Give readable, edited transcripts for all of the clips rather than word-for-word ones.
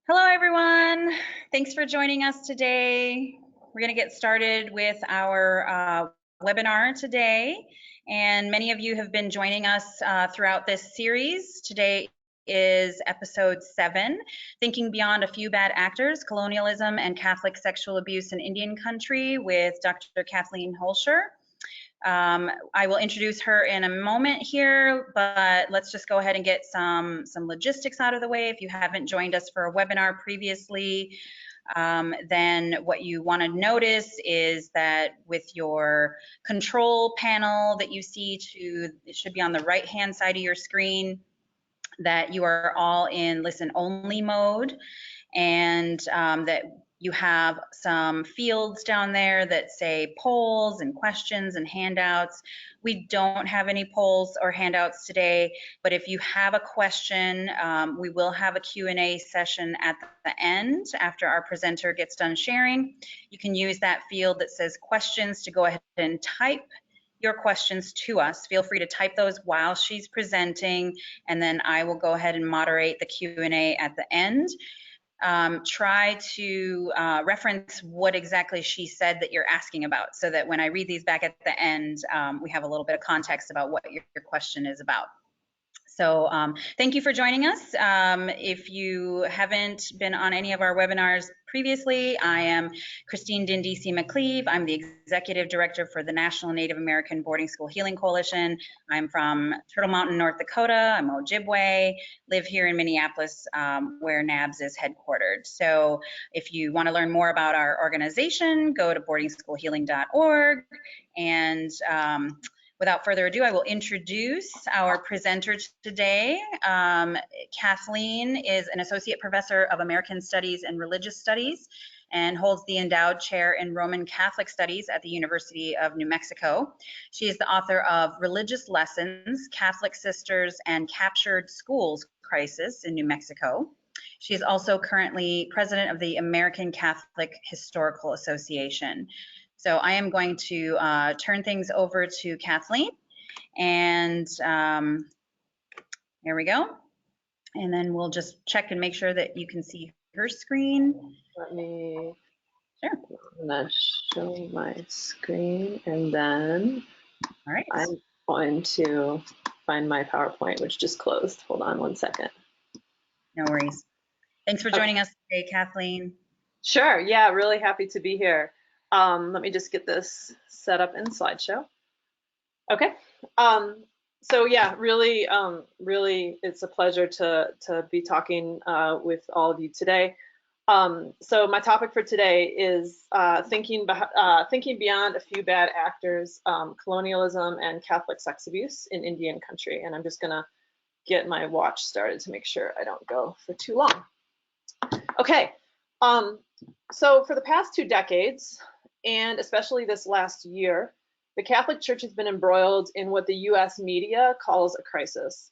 Hello, everyone. Thanks for joining us today. We're going to get started with our webinar today. And many of you have been joining us throughout this series. Today is episode 7, Thinking Beyond a Few Bad Actors, Colonialism and Catholic Sexual Abuse in Indian Country with Dr. Kathleen Hollscher. I will introduce her in a moment here, but let's just go ahead and get some logistics out of the way. If you haven't joined us for a webinar previously, then what you want to notice is that with your control panel that you see it should be on the right-hand side of your screen, that you are all in listen-only mode, and that you have some fields down there that say polls and questions and handouts. We don't have any polls or handouts today, but if you have a question, we will have a Q&A session at the end after our presenter gets done sharing. You can use that field that says questions to go ahead and type your questions to us. Feel free to type those while she's presenting, and then I will go ahead and moderate the Q&A at the end. Try to reference what exactly she said that you're asking about, so that when I read these back at the end, we have a little bit of context about what your question is about. So thank you for joining us. If you haven't been on any of our webinars previously, I am Christine Dindisi McCleve. I'm the Executive Director for the National Native American Boarding School Healing Coalition. I'm from Turtle Mountain, North Dakota. I'm Ojibwe, live here in Minneapolis, where NABS is headquartered. So if you want to learn more about our organization, go to boardingschoolhealing.org. And without further ado, I will introduce our presenter today. Kathleen is an associate professor of American Studies and Religious Studies and holds the Endowed Chair in Roman Catholic Studies at the University of New Mexico. She is the author of Religious Lessons, Catholic Sisters and Captured Schools Crisis in New Mexico. She is also currently president of the American Catholic Historical Association. So I am going to turn things over to Kathleen, and there we go. And then we'll just check and make sure that you can see her screen. Let me, sure. I'm gonna show my screen, and then all right. I'm going to find my PowerPoint, which just closed. Hold on one second. No worries. Thanks for joining us today, Kathleen. Sure, yeah, really happy to be here. Let me just get this set up in slideshow. Okay. So yeah, really, it's a pleasure to be talking with all of you today. So my topic for today is thinking beyond a few bad actors, colonialism and Catholic sex abuse in Indian country. And I'm just gonna get my watch started to make sure I don't go for too long. Okay. So for the past 2 decades, and especially this last year, the Catholic Church has been embroiled in what the US media calls a crisis.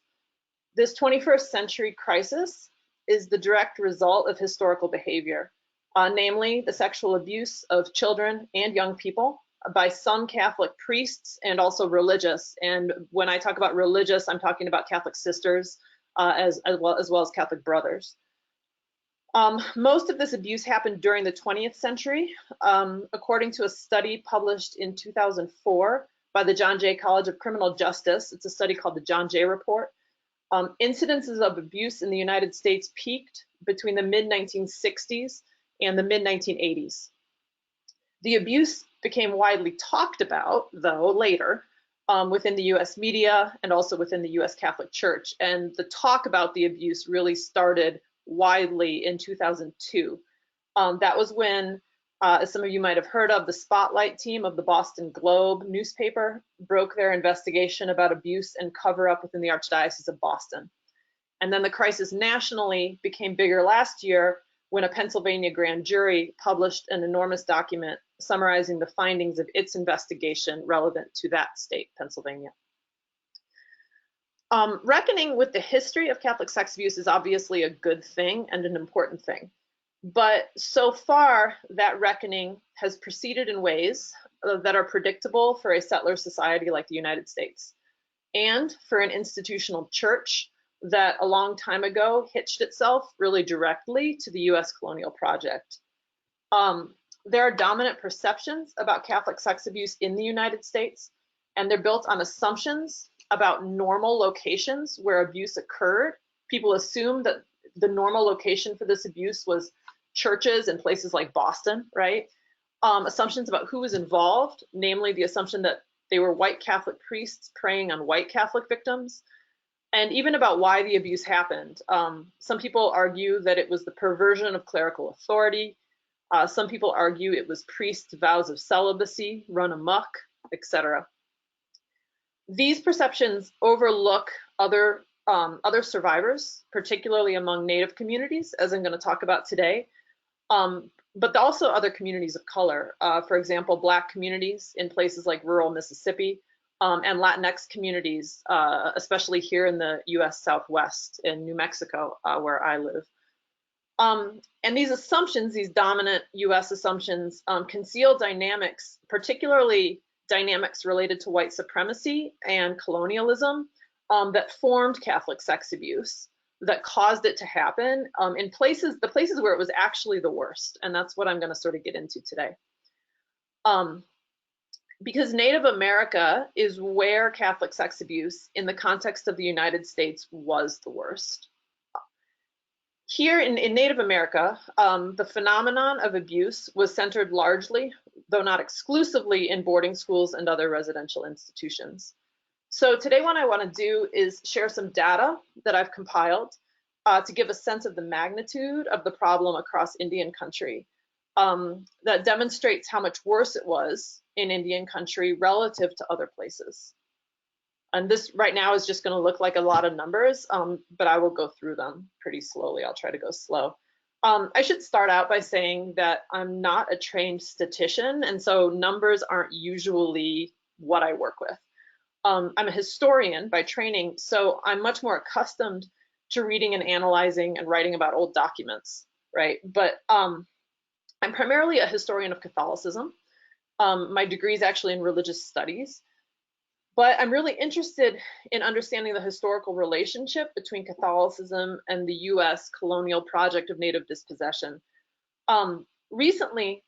This 21st century crisis is the direct result of historical behavior, namely the sexual abuse of children and young people by some Catholic priests and also religious. And when I talk about religious, I'm talking about Catholic sisters as well as Catholic brothers. Most of this abuse happened during the 20th century. According to a study published in 2004 by the John Jay College of Criminal Justice, it's a study called the John Jay Report, incidences of abuse in the United States peaked between the mid-1960s and the mid-1980s. The abuse became widely talked about, though, later within the US media and also within the US Catholic Church. And the talk about the abuse really started widely in 2002. That was when, as some of you might have heard of, the Spotlight team of the Boston Globe newspaper broke their investigation about abuse and cover-up within the Archdiocese of Boston. And then the crisis nationally became bigger last year when a Pennsylvania grand jury published an enormous document summarizing the findings of its investigation relevant to that state, Pennsylvania. Reckoning with the history of Catholic sex abuse is obviously a good thing and an important thing. But so far, that reckoning has proceeded in ways that are predictable for a settler society like the United States, and for an institutional church that a long time ago hitched itself really directly to the US colonial project. There are dominant perceptions about Catholic sex abuse in the United States, and they're built on assumptions about normal locations where abuse occurred. People assume that the normal location for this abuse was churches in places like Boston, right? Assumptions about who was involved, namely the assumption that they were white Catholic priests preying on white Catholic victims, and even about why the abuse happened. Some people argue that it was the perversion of clerical authority. Some people argue it was priests' vows of celibacy run amok, etc. These perceptions overlook other survivors, particularly among Native communities, as I'm going to talk about today, but also other communities of color. For example, Black communities in places like rural Mississippi, and Latinx communities, especially here in the US Southwest in New Mexico, where I live. And these assumptions, these dominant US assumptions, conceal dynamics, particularly dynamics related to white supremacy and colonialism, that formed Catholic sex abuse, that caused it to happen in the places where it was actually the worst. And that's what I'm going to sort of get into today. Because Native America is where Catholic sex abuse in the context of the United States was the worst. Here in Native America, the phenomenon of abuse was centered largely, though not exclusively, in boarding schools and other residential institutions. So today what I want to do is share some data that I've compiled to give a sense of the magnitude of the problem across Indian country, that demonstrates how much worse it was in Indian country relative to other places. And this right now is just going to look like a lot of numbers, but I will go through them pretty slowly. I'll try to go slow. I should start out by saying that I'm not a trained statistician, and so numbers aren't usually what I work with. I'm a historian by training, so I'm much more accustomed to reading and analyzing and writing about old documents, right? But I'm primarily a historian of Catholicism. My degree is actually in religious studies, but I'm really interested in understanding the historical relationship between Catholicism and the US colonial project of native dispossession. Recently,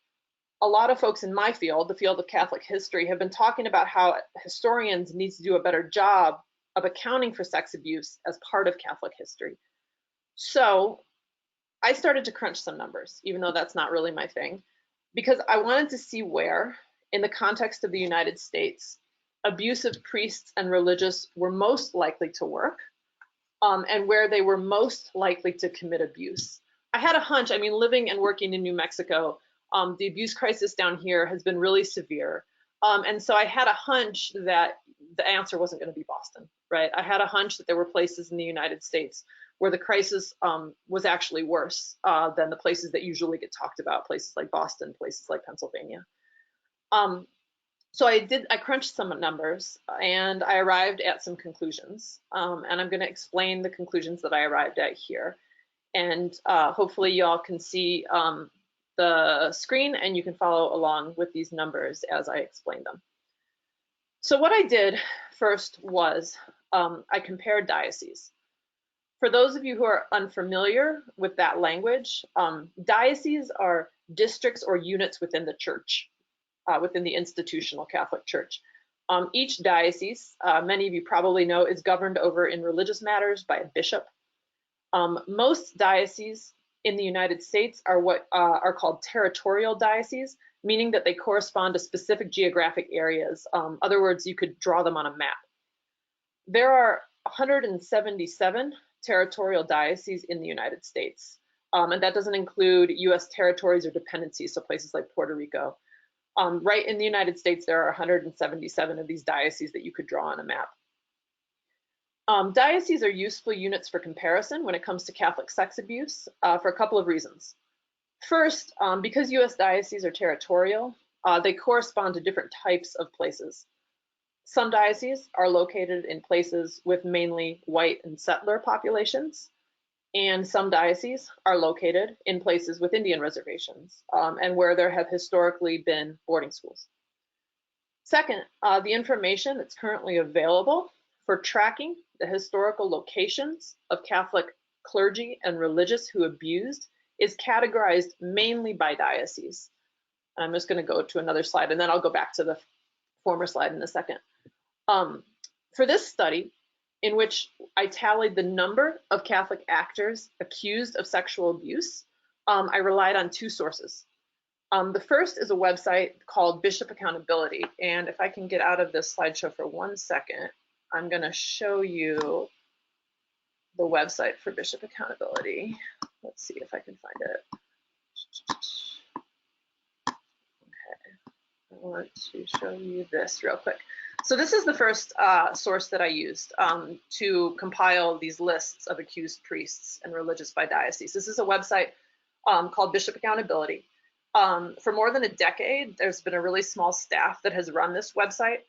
a lot of folks in my field, the field of Catholic history, have been talking about how historians need to do a better job of accounting for sex abuse as part of Catholic history. So I started to crunch some numbers, even though that's not really my thing, because I wanted to see where, in the context of the United States, abusive priests and religious were most likely to work, and where they were most likely to commit abuse. I had a hunch, I mean, living and working in New Mexico, the abuse crisis down here has been really severe. And so I had a hunch that the answer wasn't going to be Boston, right? I had a hunch that there were places in the United States where the crisis was actually worse than the places that usually get talked about, places like Boston, places like Pennsylvania. So I crunched some numbers and I arrived at some conclusions. And I'm going to explain the conclusions that I arrived at here. And hopefully y'all can see the screen and you can follow along with these numbers as I explain them. So what I did first was I compared dioceses. For those of you who are unfamiliar with that language, dioceses are districts or units within the church, within the institutional Catholic Church. Each diocese, many of you probably know, is governed over in religious matters by a bishop. Most dioceses in the United States are what are called territorial dioceses, meaning that they correspond to specific geographic areas. Other words, you could draw them on a map. There are 177 territorial dioceses in the United States, and that doesn't include US territories or dependencies, so places like Puerto Rico. Right in the United States, there are 177 of these dioceses that you could draw on a map. Dioceses are useful units for comparison when it comes to Catholic sex abuse for a couple of reasons. First, because US dioceses are territorial, they correspond to different types of places. Some dioceses are located in places with mainly white and settler populations, and some dioceses are located in places with Indian reservations and where there have historically been boarding schools. Second, the information that's currently available for tracking the historical locations of Catholic clergy and religious who abused is categorized mainly by diocese. I'm just going to go to another slide, and then I'll go back to the former slide in a second. For this study, in which I tallied the number of Catholic actors accused of sexual abuse, I relied on two sources. The first is a website called Bishop Accountability, and if I can get out of this slideshow for 1 second, I'm going to show you the website for Bishop Accountability. Let's see if I can find it. I want to show you this real quick. So this is the first source that I used to compile these lists of accused priests and religious by diocese. This is a website called Bishop Accountability. For more than a decade, there's been a really small staff that has run this website.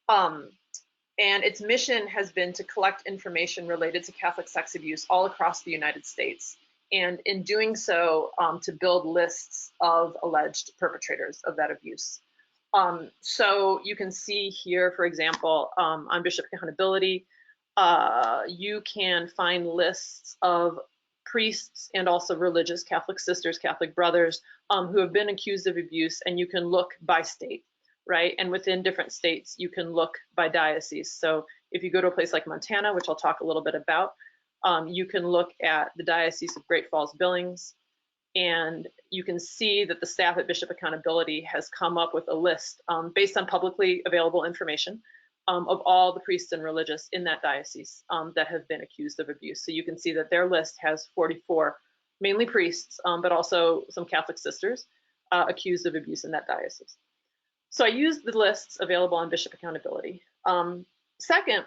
And its mission has been to collect information related to Catholic sex abuse all across the United States. And in doing so, to build lists of alleged perpetrators of that abuse. So you can see here, for example, on Bishop Accountability, you can find lists of priests and also religious Catholic sisters, Catholic brothers, who have been accused of abuse, and you can look by state, right? And within different states, you can look by diocese. So if you go to a place like Montana, which I'll talk a little bit about, you can look at the Diocese of Great Falls Billings, and you can see that the staff at Bishop Accountability has come up with a list based on publicly available information of all the priests and religious in that diocese that have been accused of abuse. So you can see that their list has 44, mainly priests, but also some Catholic sisters accused of abuse in that diocese. So I used the lists available on Bishop Accountability. Second,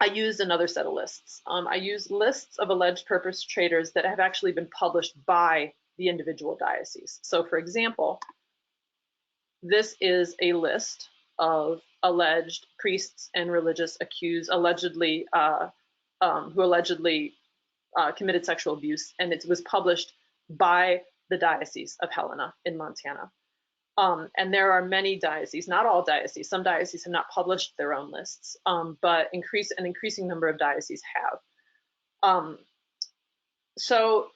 I used another set of lists. I used lists of alleged perpetrators that have actually been published by the individual diocese. So for example, this is a list of alleged priests and religious accused, allegedly, who allegedly committed sexual abuse, and it was published by the Diocese of Helena in Montana. And there are many dioceses, not all dioceses. Some dioceses have not published their own lists, but an increasing number of dioceses have. So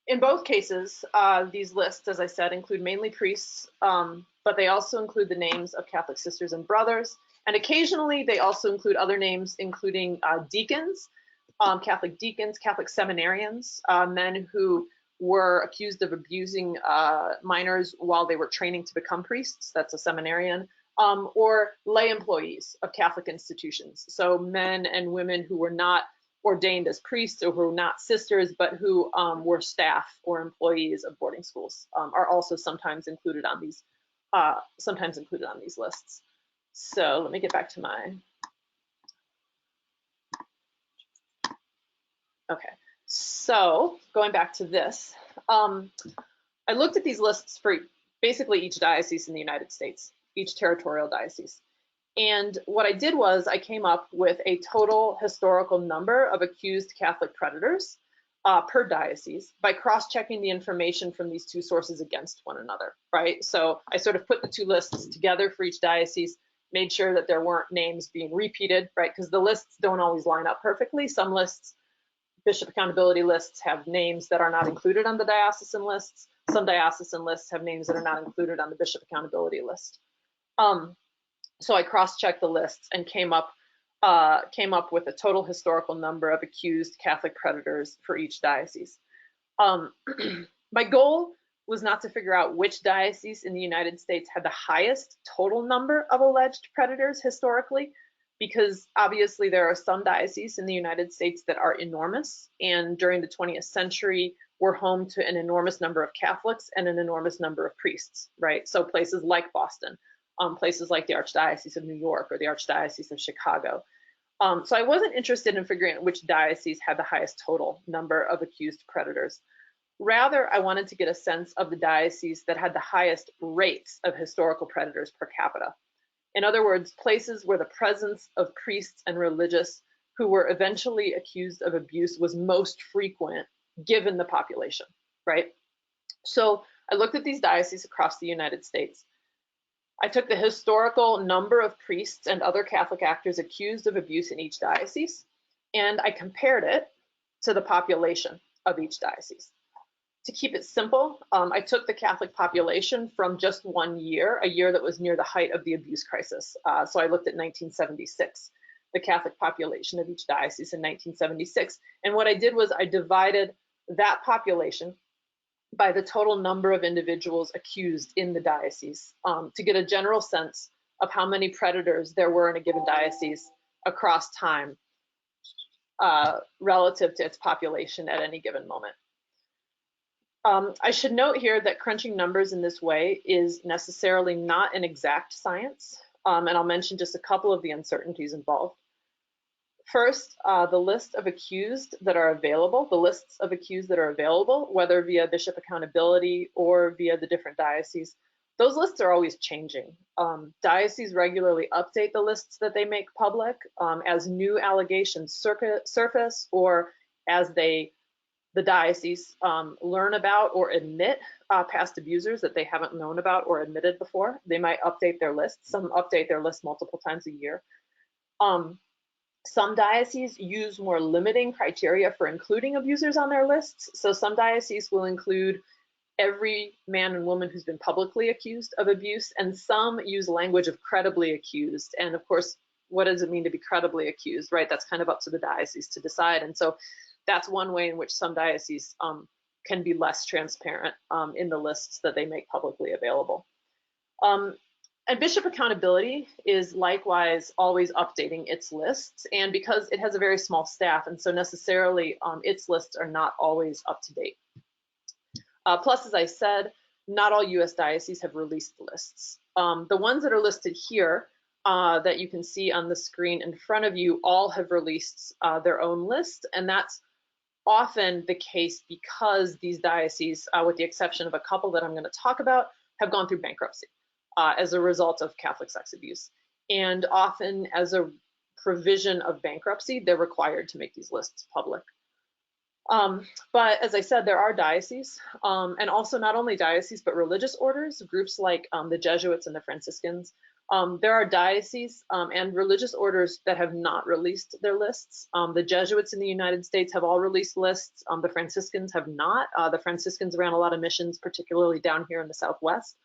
in both cases, these lists, as I said, include mainly priests, but they also include the names of Catholic sisters and brothers. And occasionally they also include other names, including deacons, Catholic deacons, Catholic seminarians, men who were accused of abusing minors while they were training to become priests. That's a seminarian. Or lay employees of Catholic institutions. So men and women who were not ordained as priests or who were not sisters, but who were staff or employees of boarding schools are also sometimes included on these lists. So let me get back to my. Okay, so going back to this, I looked at these lists for basically each diocese in the United States, each territorial diocese. And what I did was I came up with a total historical number of accused Catholic predators per diocese by cross-checking the information from these two sources against one another, right? So I sort of put the two lists together for each diocese, made sure that there weren't names being repeated, right? Because the lists don't always line up perfectly. Some lists, Bishop Accountability lists, have names that are not included on the diocesan lists. Some diocesan lists have names that are not included on the Bishop Accountability list. So I cross-checked the lists and came up with a total historical number of accused Catholic predators for each diocese. My goal was not to figure out which diocese in the United States had the highest total number of alleged predators historically, because obviously there are some dioceses in the United States that are enormous, and during the 20th century were home to an enormous number of Catholics and an enormous number of priests, right? So places like Boston, places like the Archdiocese of New York or the Archdiocese of Chicago. So I wasn't interested in figuring out which diocese had the highest total number of accused predators. Rather, I wanted to get a sense of the diocese that had the highest rates of historical predators per capita. In other words, places where the presence of priests and religious who were eventually accused of abuse was most frequent given the population, right? So I looked at these dioceses across the United States, I took the historical number of priests and other Catholic actors accused of abuse in each diocese, and I compared it to the population of each diocese. To keep it simple, I took the Catholic population from just 1 year, a year that was near the height of the abuse crisis. So I looked at 1976, the Catholic population of each diocese in 1976. And what I did was I divided that population by the total number of individuals accused in the diocese to get a general sense of how many predators there were in a given diocese across time relative to its population at any given moment. I should note here that crunching numbers in this way is necessarily not an exact science, and I'll mention just a couple of the uncertainties involved. First, the list of accused that are available, whether via bishop accountability or via the different dioceses, those lists are always changing. Dioceses regularly update the lists that they make public as new allegations surface or as the diocese learn about or admit past abusers that they haven't known about or admitted before. They might update their lists. Some update their list multiple times a year. Some dioceses use more limiting criteria for including abusers on their lists. So some dioceses will include every man and woman who's been publicly accused of abuse, and some use language of credibly accused. And of course, what does it mean to be credibly accused, right? That's kind of up to the diocese to decide. And so that's one way in which some dioceses can be less transparent in the lists that they make publicly available. And bishop accountability is likewise always updating its lists, and because it has a very small staff, and so necessarily its lists are not always up to date. Plus, as I said, not all US dioceses have released lists. The ones that are listed here that you can see on the screen in front of you all have released their own list, and that's often the case because these dioceses, with the exception of a couple that I'm going to talk about, have gone through bankruptcy as a result of Catholic sex abuse. And often as a provision of bankruptcy, they're required to make these lists public. But as I said, there are dioceses, and also not only dioceses, but religious orders, groups like the Jesuits and the Franciscans. There are dioceses and religious orders that have not released their lists. The Jesuits in the United States have all released lists. The Franciscans have not. The Franciscans ran a lot of missions, particularly down here in the Southwest,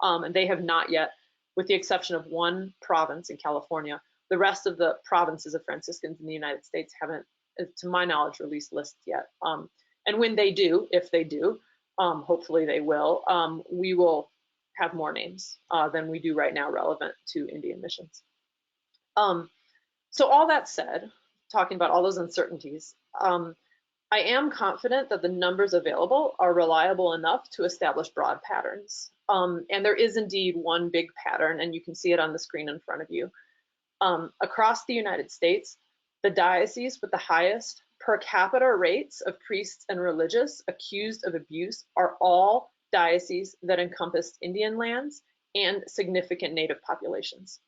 and they have not yet, with the exception of one province in California. The rest of the provinces of Franciscans in the United States haven't, to my knowledge, released lists yet. And when they do, if they do, hopefully they will, we will have more names than we do right now relevant to Indian missions. So all that said, talking about all those uncertainties, I am confident that the numbers available are reliable enough to establish broad patterns. And there is indeed one big pattern, and you can see it on the screen in front of you. Across the United States, the dioceses with the highest per capita rates of priests and religious accused of abuse are all dioceses that encompassed Indian lands and significant Native populations.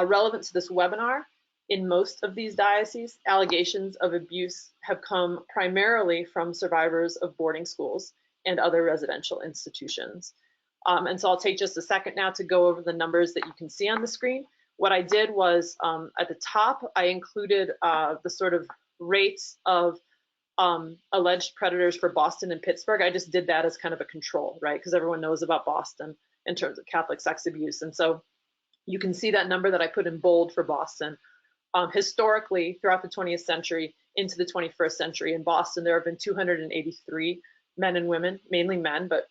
Relevant to this webinar, in most of these dioceses, allegations of abuse have come primarily from survivors of boarding schools and other residential institutions. And so I'll take just a second now to go over the numbers that you can see on the screen. What I did was at the top, I included the sort of rates of alleged predators for Boston and Pittsburgh. I just did that as kind of a control, right? Because everyone knows about Boston in terms of Catholic sex abuse. And so you can see that number that I put in bold for Boston. Historically, throughout the 20th century into the 21st century in Boston, there have been 283 men and women, mainly men, but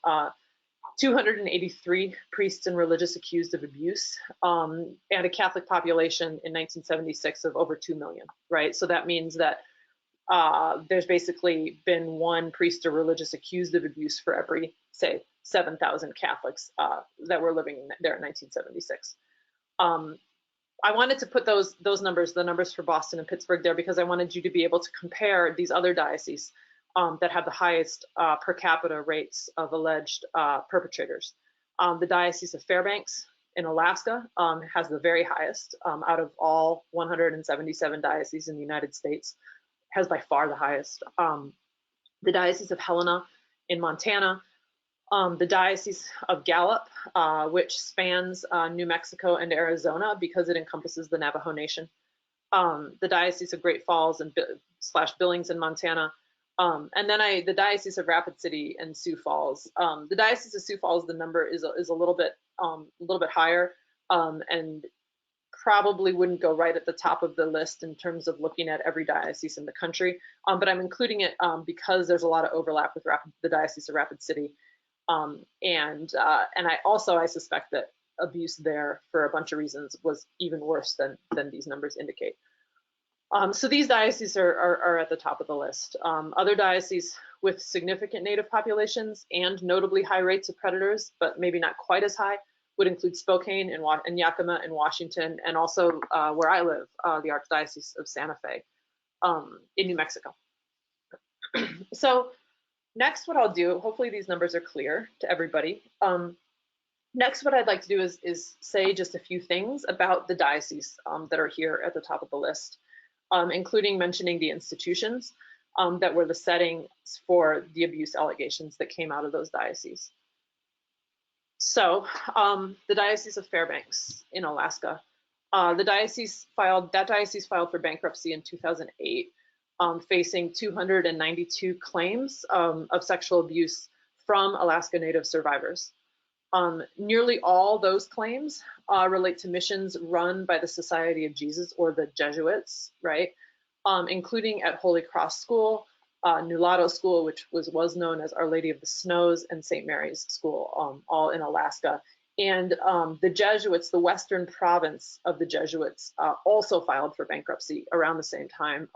283 priests and religious accused of abuse, and a Catholic population in 1976 of over 2 million, right? So that means that there's basically been one priest or religious accused of abuse for every, say, 7,000 Catholics that were living there in 1976. I wanted to put those numbers, the numbers for Boston and Pittsburgh there, because I wanted you to be able to compare these other dioceses that have the highest per capita rates of alleged perpetrators. The Diocese of Fairbanks in Alaska has the very highest out of all 177 dioceses in the United States, has by far the highest. The Diocese of Helena in Montana The Diocese of Gallup, which spans New Mexico and Arizona because it encompasses the Navajo Nation. The Diocese of Great Falls and / Billings in Montana. And then the Diocese of Rapid City and Sioux Falls. The Diocese of Sioux Falls, the number is a little bit higher, and probably wouldn't go right at the top of the list in terms of looking at every diocese in the country. But I'm including it because there's a lot of overlap with the Diocese of Rapid City. And I suspect that abuse there, for a bunch of reasons, was even worse than these numbers indicate. So these dioceses are at the top of the list. Other dioceses with significant Native populations and notably high rates of predators, but maybe not quite as high, would include Spokane and Yakima in Washington, and also where I live, the Archdiocese of Santa Fe in New Mexico. So next, what I'll do, hopefully these numbers are clear to everybody. Next, what I'd like to do is say just a few things about the dioceses that are here at the top of the list, including mentioning the institutions that were the settings for the abuse allegations that came out of those dioceses. So the Diocese of Fairbanks in Alaska, that diocese filed for bankruptcy in 2008, facing 292 claims of sexual abuse from Alaska Native survivors. Nearly all those claims relate to missions run by the Society of Jesus, or the Jesuits, right? Including at Holy Cross School, Nulato School, which was known as Our Lady of the Snows, and St. Mary's School, all in Alaska. And the Jesuits, the Western province of the Jesuits, also filed for bankruptcy around the same time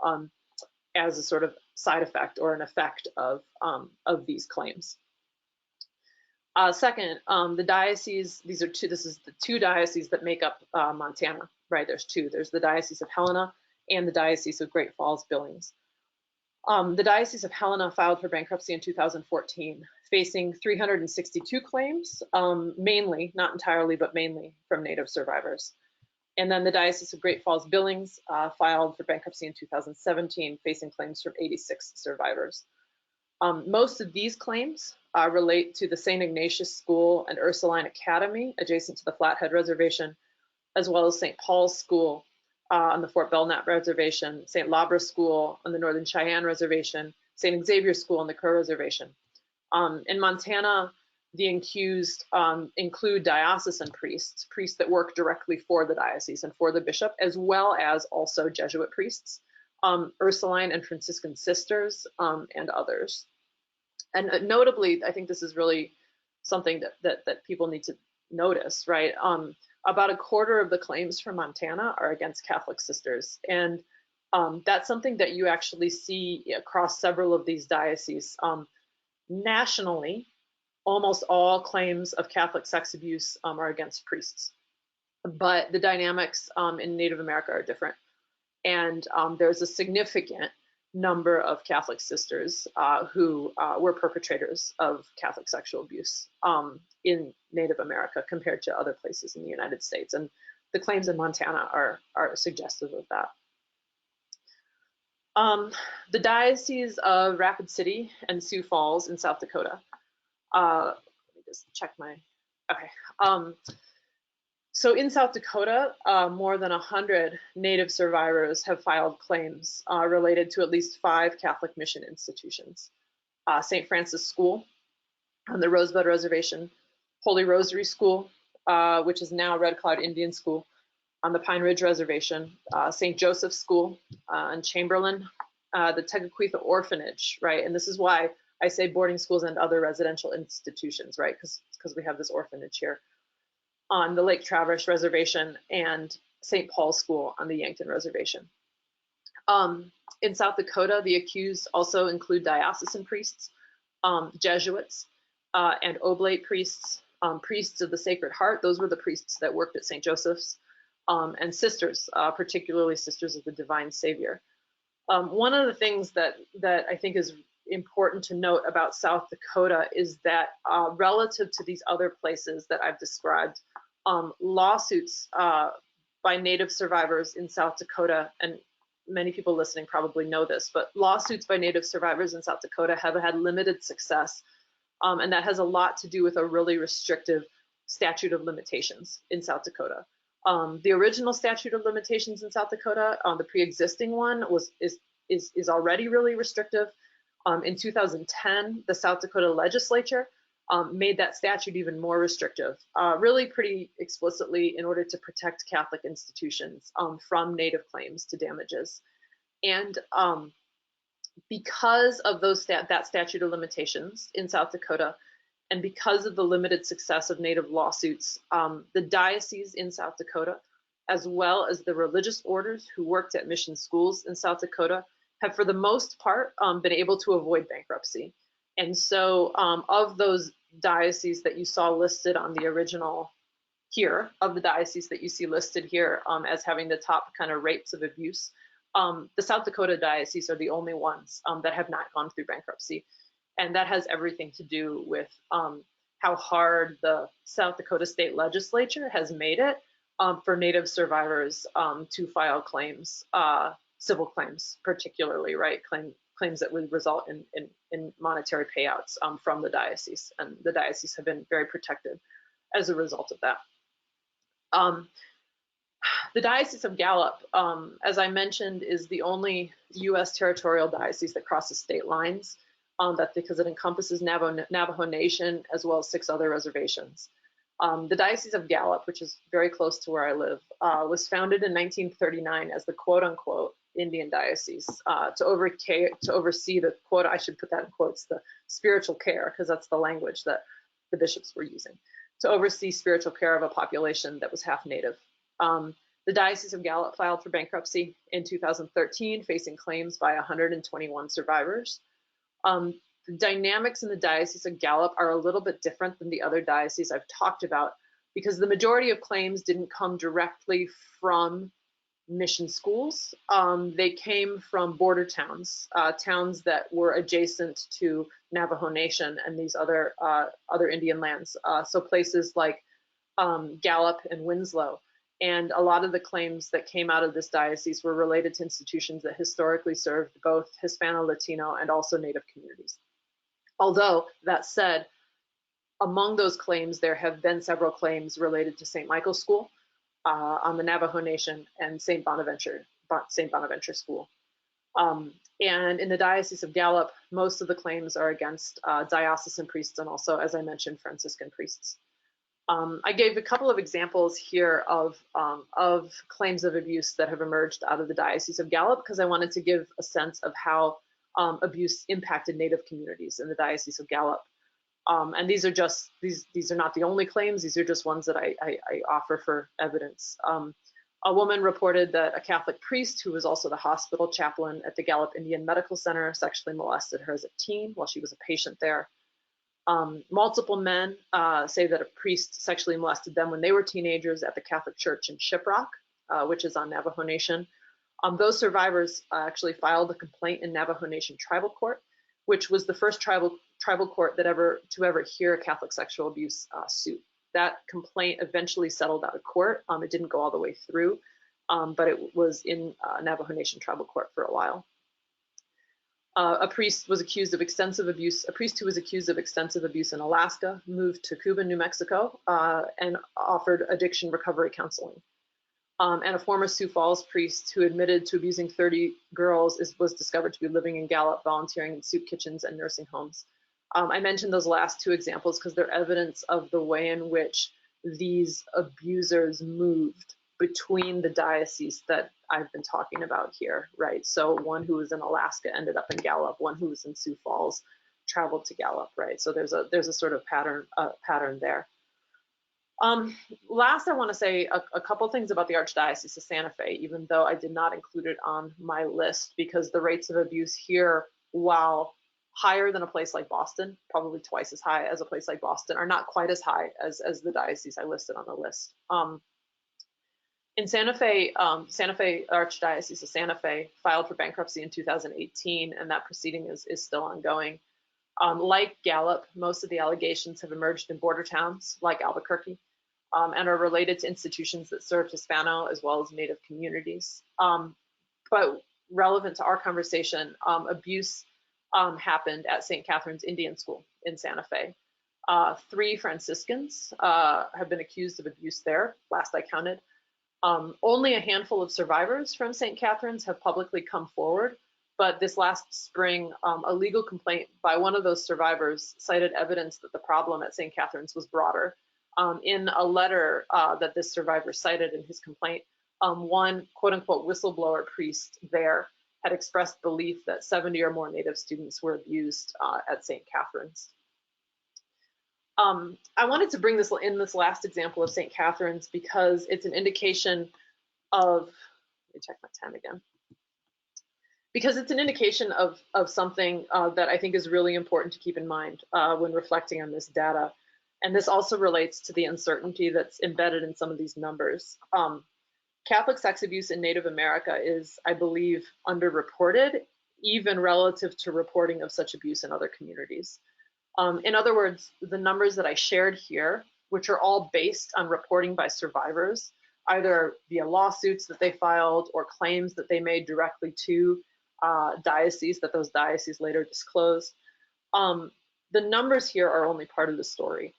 as a sort of side effect or an effect of these claims. Second, the diocese, this is the two dioceses that make up Montana, right? There's two. There's the Diocese of Helena and the Diocese of Great Falls Billings. The Diocese of Helena filed for bankruptcy in 2014, facing 362 claims, mainly, not entirely, but mainly from Native survivors. And then the Diocese of Great Falls Billings filed for bankruptcy in 2017, facing claims from 86 survivors. Most of these claims relate to the St. Ignatius School and Ursuline Academy adjacent to the Flathead Reservation, as well as St. Paul's School on the Fort Belknap Reservation, St. Labra School on the Northern Cheyenne Reservation, St. Xavier School on the Crow Reservation. In Montana, the accused include diocesan priests that work directly for the diocese and for the bishop, as well as also Jesuit priests, Ursuline and Franciscan sisters, and others. And notably, I think this is really something that people need to notice, right? About a quarter of the claims from Montana are against Catholic sisters. And that's something that you actually see across several of these dioceses. Nationally, almost all claims of Catholic sex abuse are against priests. But the dynamics in Native America are different. And there's a significant number of Catholic sisters who were perpetrators of Catholic sexual abuse in Native America compared to other places in the United States. And the claims in Montana are suggestive of that. The Diocese of Rapid City and Sioux Falls in South Dakota. Let me just check my, okay. So in South Dakota, more than 100 Native survivors have filed claims related to at least 5 Catholic mission institutions. St. Francis School on the Rosebud Reservation, Holy Rosary School, which is now Red Cloud Indian School on the Pine Ridge Reservation, St. Joseph's School in Chamberlain, the Teguquitha Orphanage, right? And this is why I say boarding schools and other residential institutions, right? Because we have this orphanage here. On the Lake Traverse Reservation, and St. Paul's School on the Yankton Reservation. In South Dakota, the accused also include diocesan priests, Jesuits, and oblate priests, priests of the Sacred Heart. Those were the priests that worked at St. Joseph's, and sisters, particularly Sisters of the Divine Savior. One of the things that I think is important to note about South Dakota is that relative to these other places that I've described, lawsuits by Native survivors in South Dakota, and many people listening probably know this, but lawsuits by Native survivors in South Dakota have had limited success And that has a lot to do with a really restrictive statute of limitations in South Dakota. The original statute of limitations in South Dakota, the pre-existing one, is already really restrictive. In 2010, the South Dakota legislature made that statute even more restrictive, really pretty explicitly in order to protect Catholic institutions from Native claims to damages. And because of that statute of limitations in South Dakota, and because of the limited success of Native lawsuits, the diocese in South Dakota, as well as the religious orders who worked at mission schools in South Dakota, have for the most part been able to avoid bankruptcy. And so of those dioceses that you saw listed on the original here, of the dioceses that you see listed here as having the top kind of rates of abuse, the South Dakota dioceses are the only ones that have not gone through bankruptcy. And that has everything to do with how hard the South Dakota state legislature has made it for Native survivors to file claims, civil claims particularly, right? Claims that would result in monetary payouts from the diocese. And the diocese have been very protected as a result of that. The Diocese of Gallup, as I mentioned, is the only U.S. territorial diocese that crosses state lines. That's because it encompasses Navajo Nation as well as 6 other reservations. The Diocese of Gallup, which is very close to where I live, was founded in 1939 as the quote-unquote Indian diocese to oversee the quote, I should put that in quotes, the spiritual care, because that's the language that the bishops were using, to oversee spiritual care of a population that was half Native. The Diocese of Gallup filed for bankruptcy in 2013, facing claims by 121 survivors. The dynamics in the Diocese of Gallup are a little bit different than the other dioceses I've talked about, because the majority of claims didn't come directly from mission schools. They came from border towns, towns that were adjacent to Navajo Nation and these other Indian lands. So places like Gallup and Winslow. And a lot of the claims that came out of this diocese were related to institutions that historically served both Hispano, Latino, and also Native communities. Although, that said, among those claims, there have been several claims related to St. Michael's School on the Navajo Nation and St. Bonaventure School. And in the Diocese of Gallup, most of the claims are against diocesan priests and also, as I mentioned, Franciscan priests. I gave a couple of examples here of claims of abuse that have emerged out of the Diocese of Gallup, because I wanted to give a sense of how abuse impacted Native communities in the Diocese of Gallup. And these are not the only claims, these are just ones that I offer for evidence. A woman reported that a Catholic priest who was also the hospital chaplain at the Gallup Indian Medical Center sexually molested her as a teen while she was a patient there. Multiple men say that a priest sexually molested them when they were teenagers at the Catholic Church in Shiprock, which is on Navajo Nation. Those survivors actually filed a complaint in Navajo Nation Tribal Court, which was the first tribal court that ever hear a Catholic sexual abuse suit. That complaint eventually settled out of court. It didn't go all the way through, but it was in Navajo Nation Tribal Court for a while. A priest was accused of extensive abuse. A priest who was accused of extensive abuse in Alaska moved to Cuba, New Mexico, and offered addiction recovery counseling. And a former Sioux Falls priest who admitted to abusing 30 girls was discovered to be living in Gallup, volunteering in soup kitchens and nursing homes. I mentioned those last 2 examples because they're evidence of the way in which these abusers moved between the dioceses that I've been talking about here, right? So one who was in Alaska ended up in Gallup, one who was in Sioux Falls traveled to Gallup, right? So there's a sort of pattern there. Last, I want to say a couple things about the Archdiocese of Santa Fe, even though I did not include it on my list, because the rates of abuse here, while higher than a place like Boston, probably twice as high as a place like Boston, are not quite as high as the diocese I listed on the list. In Santa Fe, Archdiocese of Santa Fe filed for bankruptcy in 2018, and that proceeding is still ongoing. Like Gallup, most of the allegations have emerged in border towns like Albuquerque and are related to institutions that serve Hispano as well as Native communities. But relevant to our conversation, abuse happened at St. Catherine's Indian School in Santa Fe. 3 Franciscans have been accused of abuse there, last I counted. Only a handful of survivors from St. Catherine's have publicly come forward, but this last spring, a legal complaint by one of those survivors cited evidence that the problem at St. Catherine's was broader. In a letter that this survivor cited in his complaint, one quote-unquote whistleblower priest there had expressed belief that 70 or more Native students were abused at St. Catherine's. I wanted to bring this in this last example of St. Catherine's because it's an indication of, let me check my time again, because it's an indication of something that I think is really important to keep in mind when reflecting on this data. And this also relates to the uncertainty that's embedded in some of these numbers. Catholic sex abuse in Native America is, I believe, underreported, even relative to reporting of such abuse in other communities. In other words, the numbers that I shared here, which are all based on reporting by survivors, either via lawsuits that they filed or claims that they made directly to dioceses that those dioceses later disclosed, the numbers here are only part of the story.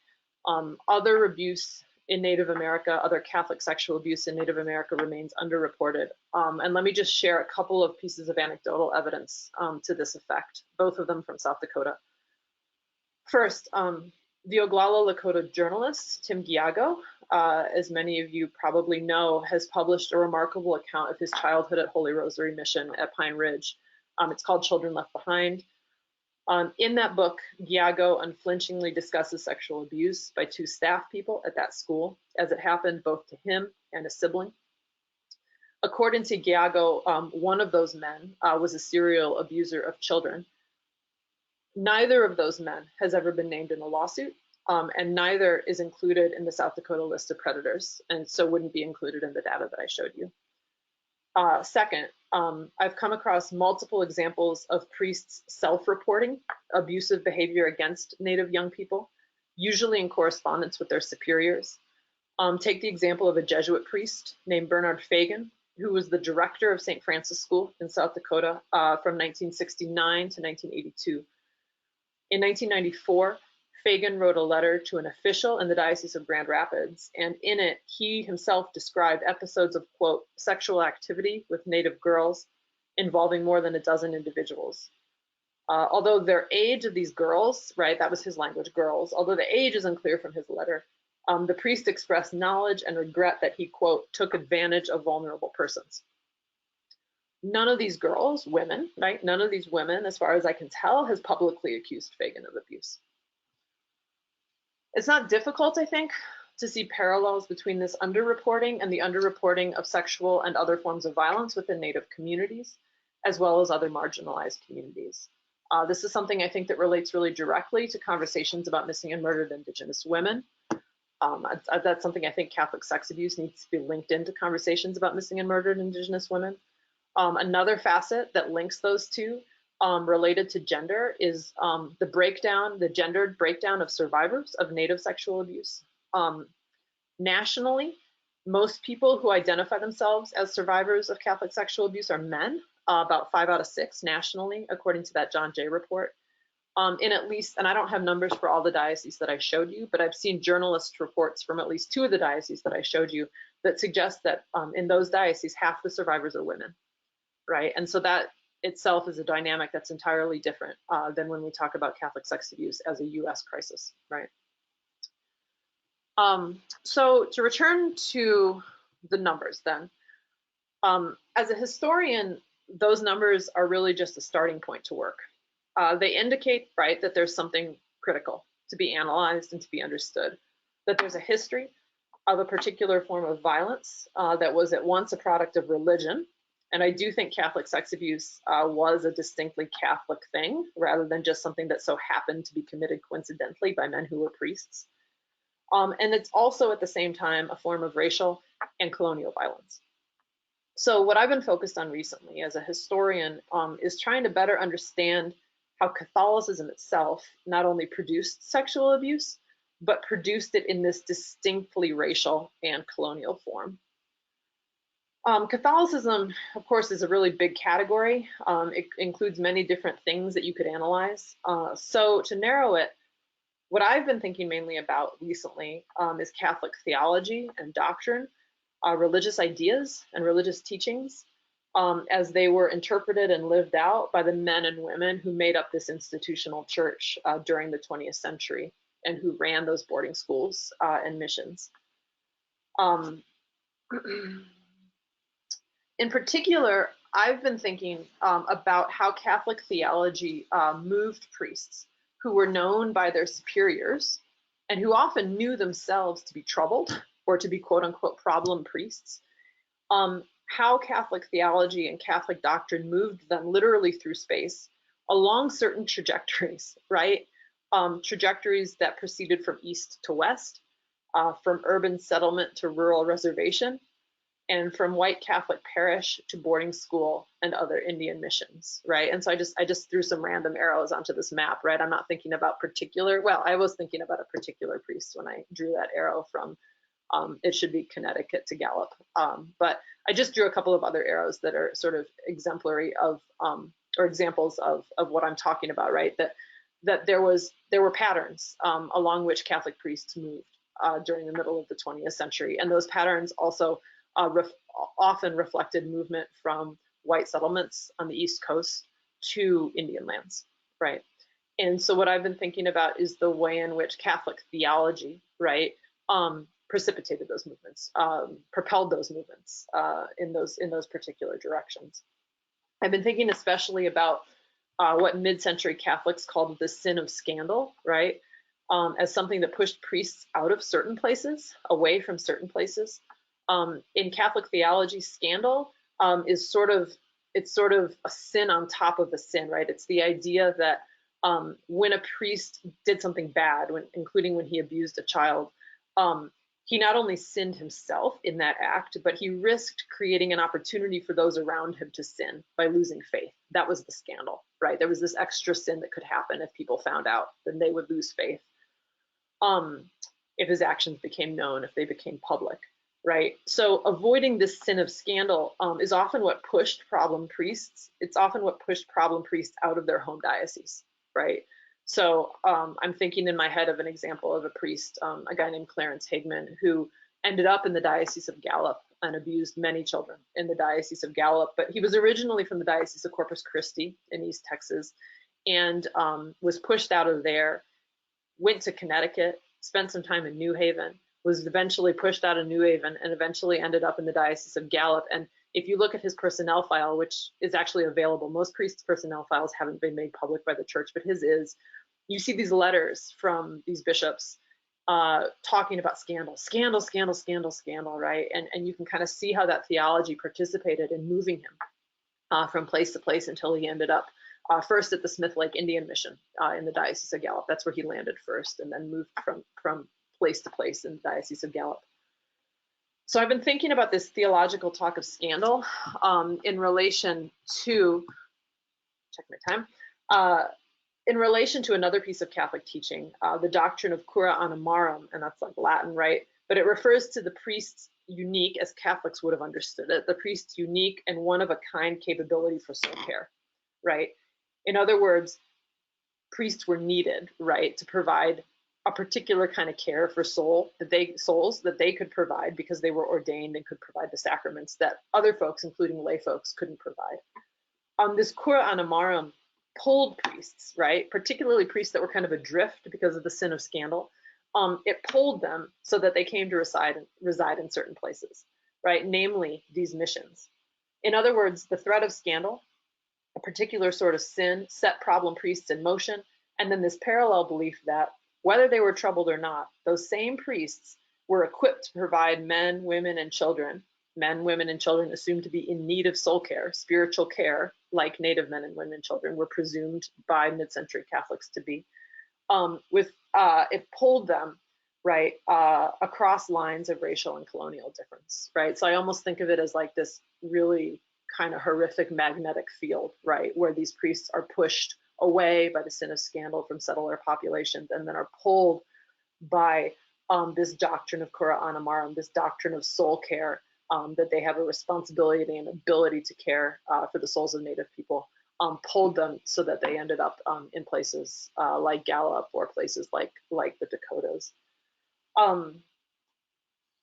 Other abuse in Native America, other Catholic sexual abuse in Native America remains underreported. And let me just share a couple of pieces of anecdotal evidence to this effect, both of them from South Dakota. First, the Oglala Lakota journalist, Tim Giago, as many of you probably know, has published a remarkable account of his childhood at Holy Rosary Mission at Pine Ridge. It's called Children Left Behind. In that book, Giago unflinchingly discusses sexual abuse by 2 staff people at that school, as it happened both to him and a sibling. According to Giago, one of those men was a serial abuser of children. Neither of those men has ever been named in a lawsuit, and neither is included in the South Dakota list of predators, and so wouldn't be included in the data that I showed you. Second, I've come across multiple examples of priests self-reporting abusive behavior against Native young people, usually in correspondence with their superiors. Take the example of a Jesuit priest named Bernard Fagan, who was the director of St. Francis School in South Dakota from 1969 to 1982. In 1994, Fagan wrote a letter to an official in the Diocese of Grand Rapids, and in it, he himself described episodes of, quote, sexual activity with Native girls involving more than a dozen individuals. Although their age of these girls, right, that was his language, girls, although the age is unclear from his letter, the priest expressed knowledge and regret that he, quote, took advantage of vulnerable persons. None of these girls, women, right, none of these women, as far as I can tell, has publicly accused Fagan of abuse. It's not difficult, I think, to see parallels between this underreporting and the underreporting of sexual and other forms of violence within Native communities, as well as other marginalized communities. This is something I think that relates really directly to conversations about missing and murdered Indigenous women. That's something I think Catholic sex abuse needs to be linked into conversations about missing and murdered Indigenous women. Another facet that links those two related to gender is the gendered breakdown of survivors of Native sexual abuse. Nationally, most people who identify themselves as survivors of Catholic sexual abuse are men, about 5 out of 6 nationally, according to that John Jay report. In at least, and I don't have numbers for all the dioceses that I showed you, but I've seen journalist reports from at least 2 of the dioceses that I showed you that suggest that in those dioceses, half the survivors are women, right? And so that itself is a dynamic that's entirely different than when we talk about Catholic sex abuse as a US crisis, right? So to return to the numbers then, as a historian, those numbers are really just a starting point to work. They indicate, right, that there's something critical to be analyzed and to be understood, that there's a history of a particular form of violence that was at once a product of religion. And I do think Catholic sex abuse was a distinctly Catholic thing, rather than just something that so happened to be committed coincidentally by men who were priests. And it's also at the same time a form of racial and colonial violence. So what I've been focused on recently as a historian is trying to better understand how Catholicism itself not only produced sexual abuse, but produced it in this distinctly racial and colonial form. Catholicism, of course, is a really big category. It includes many different things that you could analyze. So to narrow it, what I've been thinking mainly about recently is Catholic theology and doctrine, religious ideas and religious teachings, as they were interpreted and lived out by the men and women who made up this institutional church during the 20th century and who ran those boarding schools and missions. In particular, I've been thinking about how Catholic theology moved priests who were known by their superiors and who often knew themselves to be troubled or to be quote unquote problem priests. How Catholic theology and Catholic doctrine moved them literally through space along certain trajectories, right? Trajectories that proceeded from east to west, from urban settlement to rural reservation, and from white Catholic parish to boarding school and other Indian missions, right? And so I just threw some random arrows onto this map, right? I'm not thinking about particular, well, I was thinking about a particular priest when I drew that arrow from, it should be Connecticut to Gallup. But I just drew a couple of other arrows that are sort of exemplary of, or examples of what I'm talking about, right? That there were patterns along which Catholic priests moved during the middle of the 20th century. And those patterns also often reflected movement from white settlements on the East Coast to Indian lands, right? And so what I've been thinking about is the way in which Catholic theology, right, precipitated those movements, propelled those movements in those particular directions. I've been thinking especially about what mid-century Catholics called the sin of scandal, right, as something that pushed priests out of certain places, away from certain places. In Catholic theology, scandal is sort of a sin on top of a sin, right? It's the idea that when a priest did something bad, including when he abused a child, he not only sinned himself in that act, but he risked creating an opportunity for those around him to sin by losing faith. That was the scandal, right? There was this extra sin that could happen if people found out, then they would lose faith. If his actions became known, if they became public. Right. So avoiding this sin of scandal is often what pushed problem priests. It's often what pushed problem priests out of their home diocese. Right. So I'm thinking in my head of an example of a priest, a guy named Clarence Hagman, who ended up in the Diocese of Gallup and abused many children in the Diocese of Gallup. But he was originally from the Diocese of Corpus Christi in East Texas and was pushed out of there, went to Connecticut, spent some time in New Haven, was eventually pushed out of New Haven and eventually ended up in the Diocese of Gallup. And if you look at his personnel file, which is actually available, most priests' personnel files haven't been made public by the church, but his is, you see these letters from these bishops talking about scandal, right? And you can kind of see how that theology participated in moving him from place to place until he ended up first at the Smith Lake Indian Mission in the Diocese of Gallup. That's where he landed first, and then moved from place to place in the Diocese of Gallup. So I've been thinking about this theological talk of scandal in relation to, check my time, in relation to another piece of Catholic teaching, the doctrine of cura animarum, and that's like Latin, right? But it refers to the priest's unique, as Catholics would have understood it, the priest's unique and one-of-a-kind capability for soul care, right? In other words, priests were needed, right, to provide a particular kind of care for souls that they could provide because they were ordained and could provide the sacraments that other folks, including lay folks, couldn't provide. This cura animarum pulled priests, right, particularly priests that were kind of adrift because of the sin of scandal. It pulled them so that they came to reside in certain places, right, namely these missions. In other words, the threat of scandal, a particular sort of sin, set problem priests in motion, and then this parallel belief that whether they were troubled or not, those same priests were equipped to provide men, women, and children assumed to be in need of soul care, spiritual care, like Native men and women and children were presumed by mid-century Catholics to be. It pulled them, right, across lines of racial and colonial difference, right? So I almost think of it as like this really kind of horrific magnetic field, right, where these priests are pushed away by the sin of scandal from settler populations and then are pulled by this doctrine of cura animarum, this doctrine of soul care that they have a responsibility and ability to care for the souls of Native people, pulled them so that they ended up in places like Gallup or places like the Dakotas.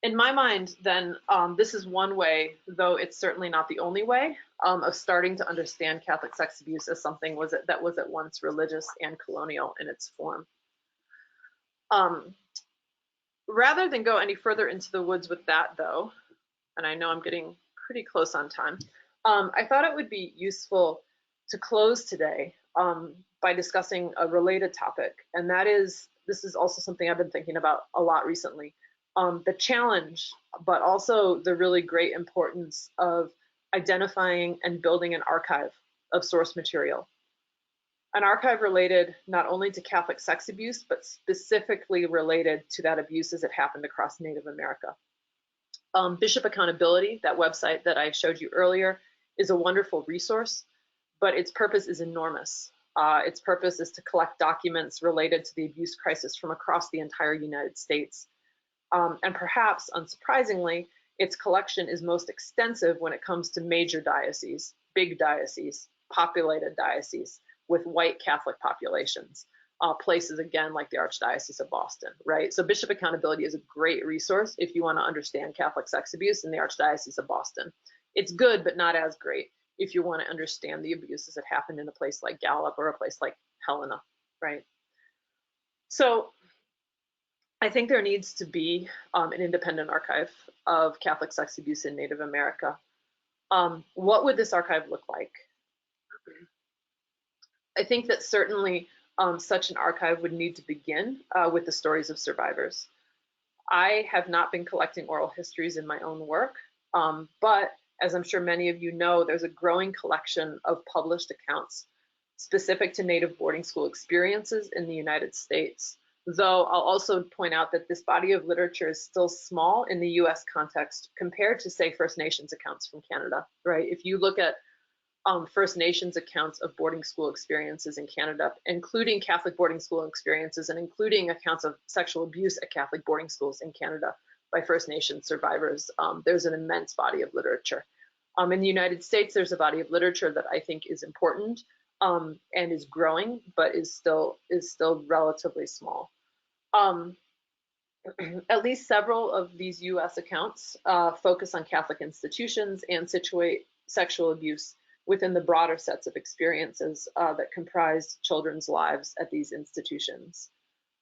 In my mind, then, this is one way, though it's certainly not the only way, of starting to understand Catholic sex abuse as something that was at once religious and colonial in its form. Rather than go any further into the woods with that, though, and I know I'm getting pretty close on time, I thought it would be useful to close today by discussing a related topic, and that is, this is also something I've been thinking about a lot recently, the challenge, but also the really great importance of identifying and building an archive of source material. An archive related not only to Catholic sex abuse, but specifically related to that abuse as it happened across Native America. Bishop Accountability, that website that I showed you earlier, is a wonderful resource, but its purpose is enormous. Its purpose is to collect documents related to the abuse crisis from across the entire United States. And perhaps, unsurprisingly, its collection is most extensive when it comes to major dioceses, big dioceses, populated dioceses with white Catholic populations, places, again, like the Archdiocese of Boston, right? So Bishop Accountability is a great resource if you want to understand Catholic sex abuse in the Archdiocese of Boston. It's good, but not as great if you want to understand the abuses that happened in a place like Gallup or a place like Helena, right? So I think there needs to be an independent archive of Catholic sex abuse in Native America. What would this archive look like? I think that certainly such an archive would need to begin with the stories of survivors. I have not been collecting oral histories in my own work, but as I'm sure many of you know, there's a growing collection of published accounts specific to Native boarding school experiences in the United States. Though I'll also point out that this body of literature is still small in the US context compared to, say, First Nations accounts from Canada, right? If you look at First Nations accounts of boarding school experiences in Canada, including Catholic boarding school experiences and including accounts of sexual abuse at Catholic boarding schools in Canada by First Nations survivors, there's an immense body of literature. In the United States, there's a body of literature that I think is important and is growing, but is still relatively small. At least several of these US accounts focus on Catholic institutions and situate sexual abuse within the broader sets of experiences that comprise children's lives at these institutions.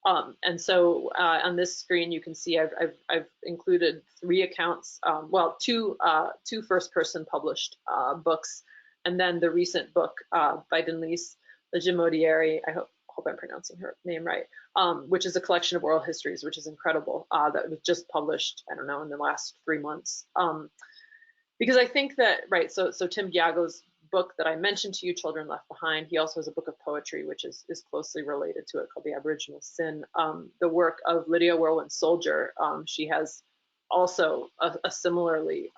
And so on this screen, you can see I've included 3 accounts, well, two first-person published books, and then the recent book by Denise Legimodieri, I hope I'm pronouncing her name right, which is a collection of oral histories, which is incredible, that was just published, I don't know, in the last 3 months. Because I think that, right, so Tim Giago's book that I mentioned to you, Children Left Behind, he also has a book of poetry, which is closely related to it, called The Aboriginal Sin. The work of Lydia Whirlwind-Soldier, she has also a similarly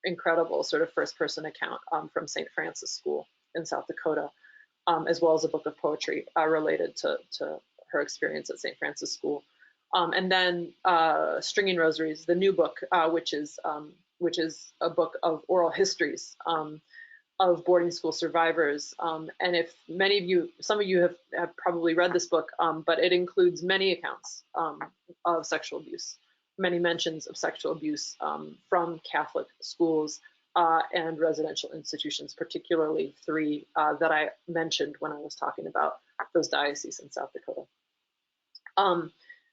incredible sort of first-person account from St. Francis School in South Dakota, as well as a book of poetry related to her experience at St. Francis School. And then Stringing Rosaries, the new book, which is a book of oral histories of boarding school survivors. And if many of you, some of you have probably read this book, but it includes many accounts of sexual abuse, many mentions of sexual abuse from Catholic schools and residential institutions, particularly 3 that I mentioned when I was talking about those dioceses in South Dakota.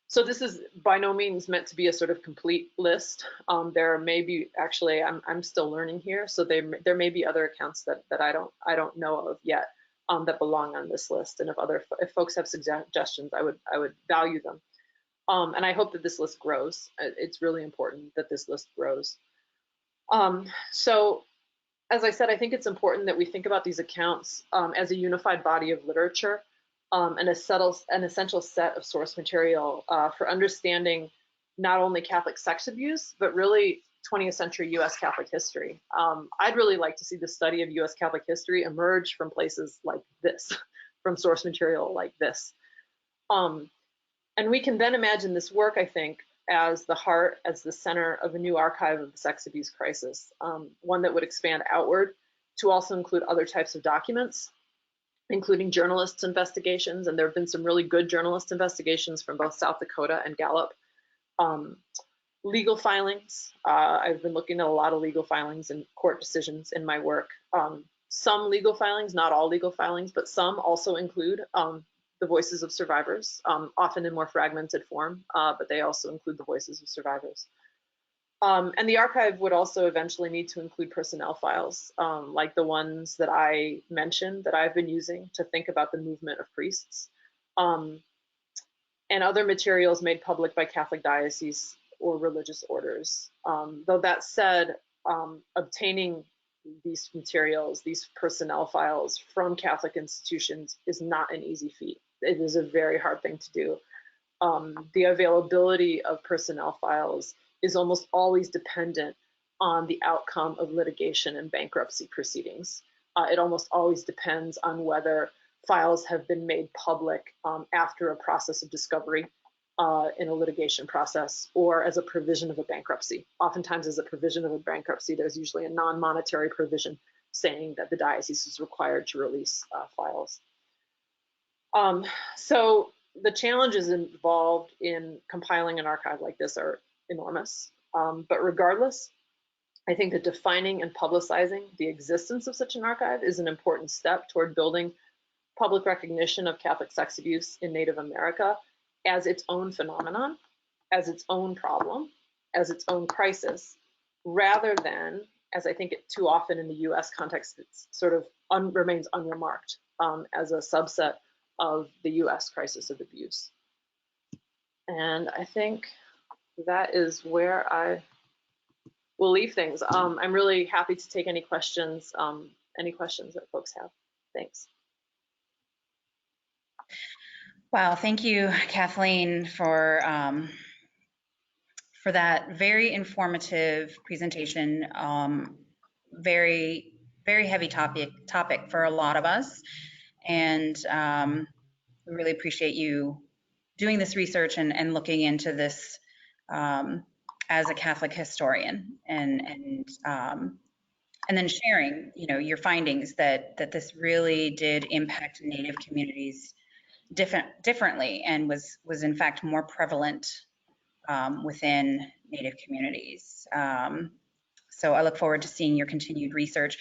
So this is by no means meant to be a sort of complete list. There may be, actually, I'm still learning here, so there may be other accounts that I don't know of yet that belong on this list. And if folks have suggestions, I would value them. And I hope that this list grows. It's really important that this list grows. So as I said, I think it's important that we think about these accounts as a unified body of literature. An essential set of source material for understanding not only Catholic sex abuse, but really 20th century US Catholic history. I'd really like to see the study of US Catholic history emerge from places like this, from source material like this. And we can then imagine this work, I think, as the heart, as the center of a new archive of the sex abuse crisis, one that would expand outward to also include other types of documents, including journalists' investigations, and there have been some really good journalist investigations from both South Dakota and Gallup. Legal filings, I've been looking at a lot of legal filings and court decisions in my work. Some legal filings, not all legal filings, but some also include the voices of survivors, often in more fragmented form, but they also include the voices of survivors. And the archive would also eventually need to include personnel files, like the ones that I mentioned that I've been using to think about the movement of priests, and other materials made public by Catholic dioceses or religious orders. Though that said, obtaining these materials, these personnel files from Catholic institutions is not an easy feat. It is a very hard thing to do. The availability of personnel files is almost always dependent on the outcome of litigation and bankruptcy proceedings. It almost always depends on whether files have been made public after a process of discovery in a litigation process, or as a provision of a bankruptcy. Oftentimes as a provision of a bankruptcy, there's usually a non-monetary provision saying that the diocese is required to release files. So the challenges involved in compiling an archive like this are enormous. But regardless, I think that defining and publicizing the existence of such an archive is an important step toward building public recognition of Catholic sex abuse in Native America as its own phenomenon, as its own problem, as its own crisis, rather than, as I think it too often in the US context, it's sort of remains unremarked as a subset of the US crisis of abuse. And I think that is where I will leave things. I'm really happy to take any questions that folks have. Thanks. Wow, thank you, Kathleen, for that very informative presentation. Very, very heavy topic for a lot of us, and we really appreciate you doing this research and looking into this as a Catholic historian, and then sharing, your findings that this really did impact Native communities differently, and was in fact more prevalent within Native communities. So I look forward to seeing your continued research.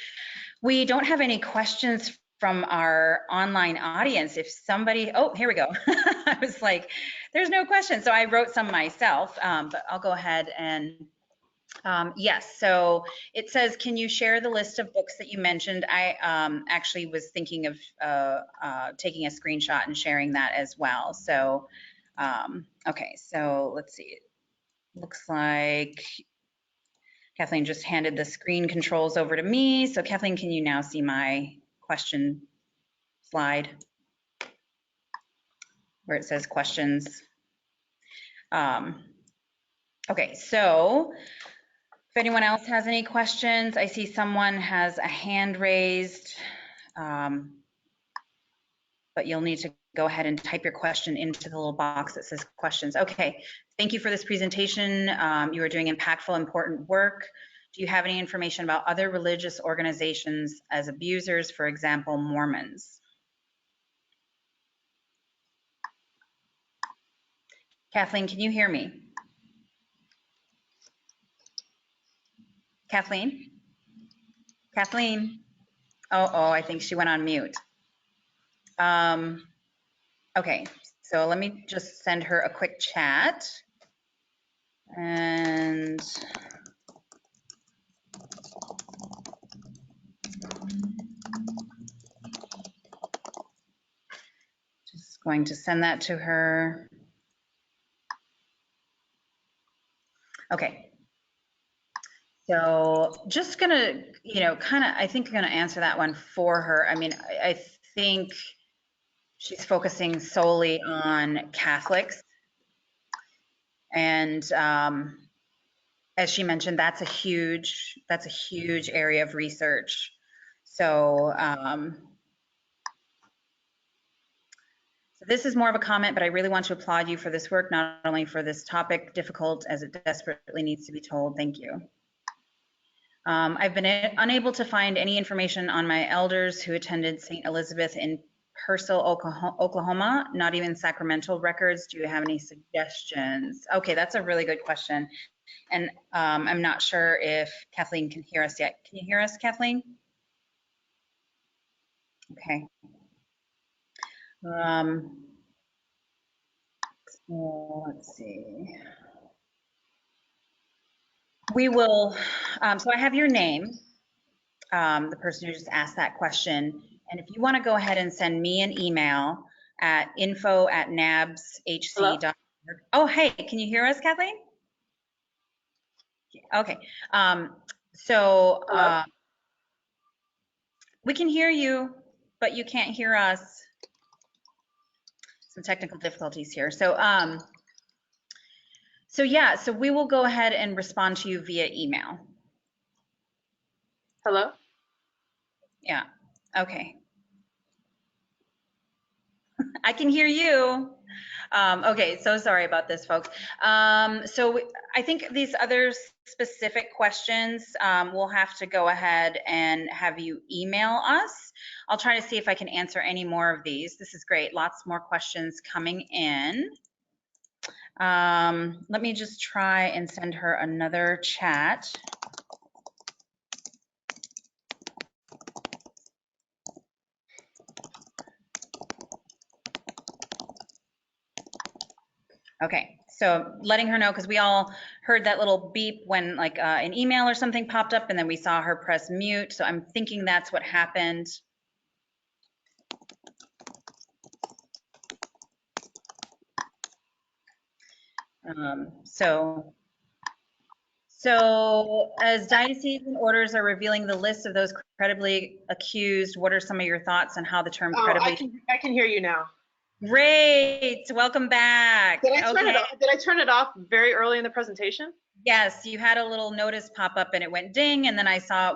We don't have any questions from our online audience. If somebody, oh, here we go. I was like, there's no question. So I wrote some myself, but I'll go ahead and yes, so it says, can you share the list of books that you mentioned? I actually was thinking of taking a screenshot and sharing that as well. So, okay, so let's see. Looks like Kathleen just handed the screen controls over to me. So Kathleen, can you now see my question slide where it says questions? Okay, so if anyone else has any questions, I see someone has a hand raised, but you'll need to go ahead and type your question into the little box that says questions. Okay, thank you for this presentation. You are doing impactful, important work. Do you have any information about other religious organizations as abusers, for example, Mormons? Kathleen, can you hear me? Kathleen? Kathleen? Oh, I think she went on mute. Okay, so let me just send her a quick chat. And just going to send that to her. Okay. So just gonna, I think I'm gonna answer that one for her. I mean, I think she's focusing solely on Catholics. And as she mentioned, that's a huge area of research. So, This is more of a comment, but I really want to applaud you for this work, not only for this topic, difficult as it desperately needs to be told. Thank you. I've been unable to find any information on my elders who attended St. Elizabeth in Purcell, Oklahoma, not even sacramental records. Do you have any suggestions? Okay, that's a really good question. And I'm not sure if Kathleen can hear us yet. Can you hear us, Kathleen? Okay. Let's see. We will, so I have your name, the person who just asked that question. And if you want to go ahead and send me an email at info@nabshc.org. Oh, hey, can you hear us, Kathleen? Okay. We can hear you, but you can't hear us. Some technical difficulties here. So yeah, so we will go ahead and respond to you via email. Hello? Yeah, okay. I can hear you. Okay, so sorry about this, folks. So I think these other specific questions, we'll have to go ahead and have you email us. I'll try to see if I can answer any more of these. This is great, lots more questions coming in. Let me just try and send her another chat. Okay, so letting her know, because we all heard that little beep when like an email or something popped up and then we saw her press mute. So I'm thinking that's what happened. So as dioceses and orders are revealing the list of those credibly accused, what are some of your thoughts on how the term credibly? I can hear you now. Great, welcome back. Did I turn it off very early in the presentation? Yes, you had a little notice pop up and it went ding, and then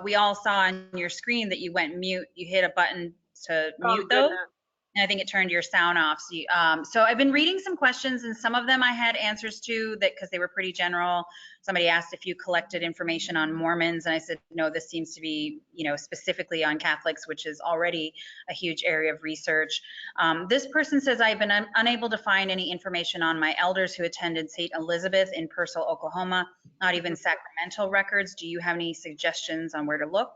we all saw on your screen that you went mute. You hit a button to mute those. And I think it turned your sound off. So I've been reading some questions, and some of them I had answers to that because they were pretty general. Somebody asked if you collected information on Mormons, and I said, no, this seems to be, specifically on Catholics, which is already a huge area of research. This person says, I've been unable to find any information on my elders who attended St. Elizabeth in Purcell, Oklahoma, not even sacramental records. Do you have any suggestions on where to look?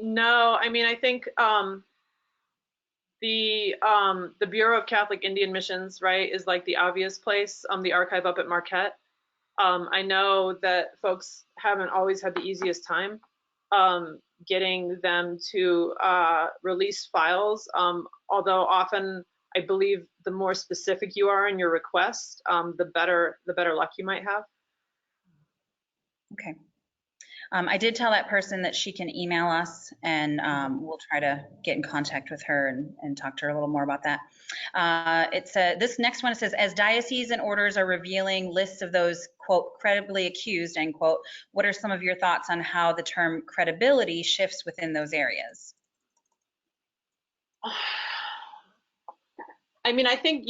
No, I mean, I think the Bureau of Catholic Indian Missions, right, is like the obvious place, the archive up at Marquette. I know that folks haven't always had the easiest time getting them to release files, although often I believe the more specific you are in your request, the better luck you might have. Okay. I did tell that person that she can email us, and we'll try to get in contact with her and talk to her a little more about that. This next one says, as dioceses and orders are revealing lists of those, quote, credibly accused, end quote, what are some of your thoughts on how the term credibility shifts within those areas? I mean, I think,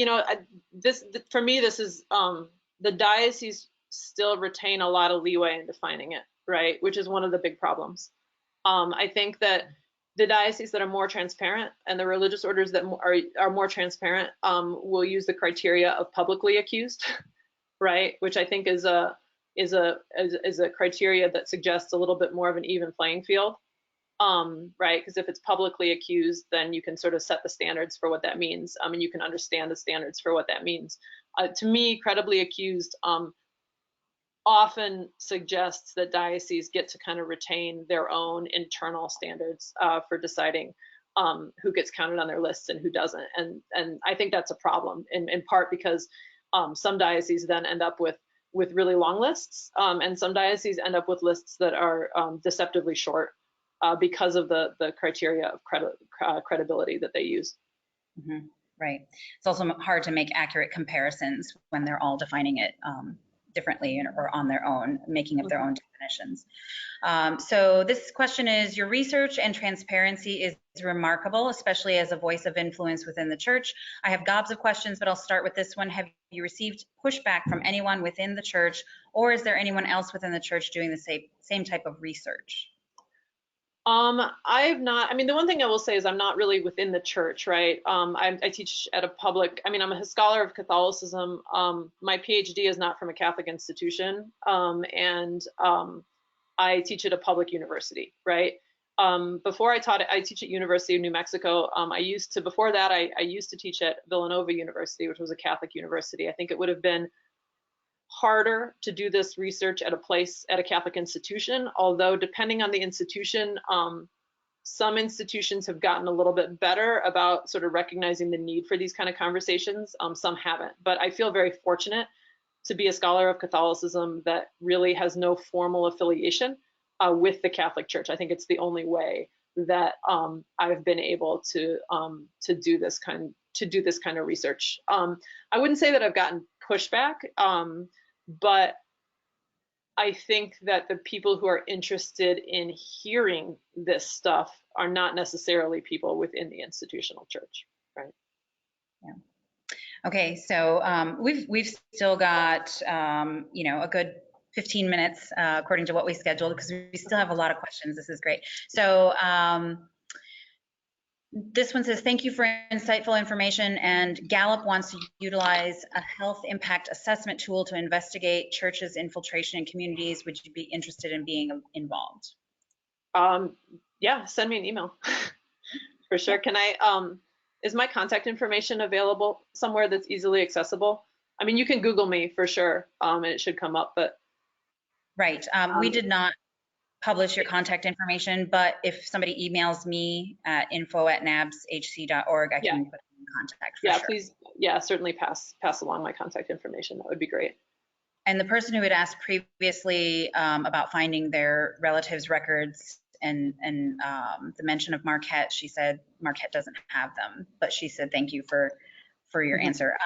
for me, this is the diocese still retain a lot of leeway in defining it, right? Which is one of the big problems. I think that the dioceses that are more transparent and the religious orders that are more transparent will use the criteria of publicly accused, right? Which I think is a criteria that suggests a little bit more of an even playing field, right? Because if it's publicly accused, then you can sort of set the standards for what that means, and you can understand the standards for what that means. To me, credibly accused often suggests that dioceses get to kind of retain their own internal standards for deciding who gets counted on their lists and who doesn't. And I think that's a problem in part because some dioceses then end up with really long lists, and some dioceses end up with lists that are deceptively short because of the criteria of credibility that they use. Mm-hmm. Right. It's also hard to make accurate comparisons when they're all defining it differently or on their own, making up their own definitions. So this question is, your research and transparency is remarkable, especially as a voice of influence within the church. I have gobs of questions, but I'll start with this one. Have you received pushback from anyone within the church, or is there anyone else within the church doing the same type of research? I've not, I mean, the one thing I will say is I'm not really within the church, right? I teach at a public, I mean, I'm a scholar of Catholicism. My PhD is not from a Catholic institution. I teach at a public university, right? Before I taught, I teach at University of New Mexico. Before that, I used to teach at Villanova University, which was a Catholic university. I think it would have been harder to do this research at a Catholic institution, although depending on the institution, some institutions have gotten a little bit better about sort of recognizing the need for these kind of conversations. Some haven't, but I feel very fortunate to be a scholar of Catholicism that really has no formal affiliation with the Catholic Church. I think it's the only way that I've been able to do this kind of research. I wouldn't say that I've gotten pushback, but I think that the people who are interested in hearing this stuff are not necessarily people within the institutional church, right? Yeah. Okay, so we've still got a good 15 minutes according to what we scheduled, because we still have a lot of questions. This is great. So this one says, thank you for insightful information, and Gallup wants to utilize a health impact assessment tool to investigate churches' infiltration in communities. Would you be interested in being involved? Yeah, send me an email for sure. Can I, is my contact information available somewhere that's easily accessible? I mean, you can Google me for sure, and it should come up, but. Right, we did not publish your contact information, but if somebody emails me at info@nabshc.org, I can put them in contact for sure. Please, certainly pass along my contact information. That would be great. And the person who had asked previously about finding their relatives' records and the mention of Marquette, she said Marquette doesn't have them, but she said thank you for your answer.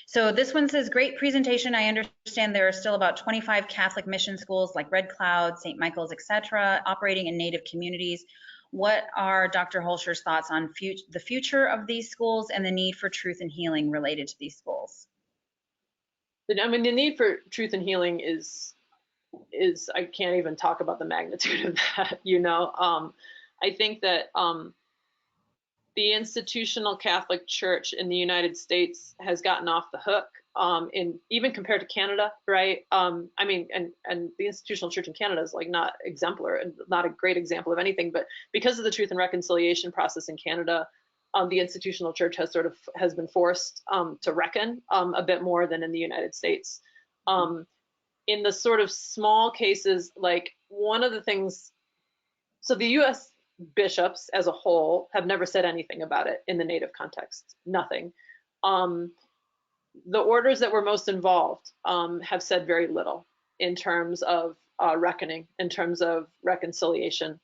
So this one says, great presentation. I understand there are still about 25 Catholic mission schools like Red Cloud, St. Michael's, etc., operating in Native communities. What are Dr. Holscher's thoughts on the future of these schools and the need for truth and healing related to these schools? I mean, the need for truth and healing is I can't even talk about the magnitude of that, I think that the institutional Catholic Church in the United States has gotten off the hook, even compared to Canada, right? I mean, and the institutional church in Canada is like not exemplar and not a great example of anything, but because of the truth and reconciliation process in Canada, the institutional church has been forced to reckon a bit more than in the United States. In the sort of small cases, like one of the things, so the U.S. bishops as a whole have never said anything about it in the Native context, nothing. The orders that were most involved have said very little in terms of reckoning, in terms of reconciliation.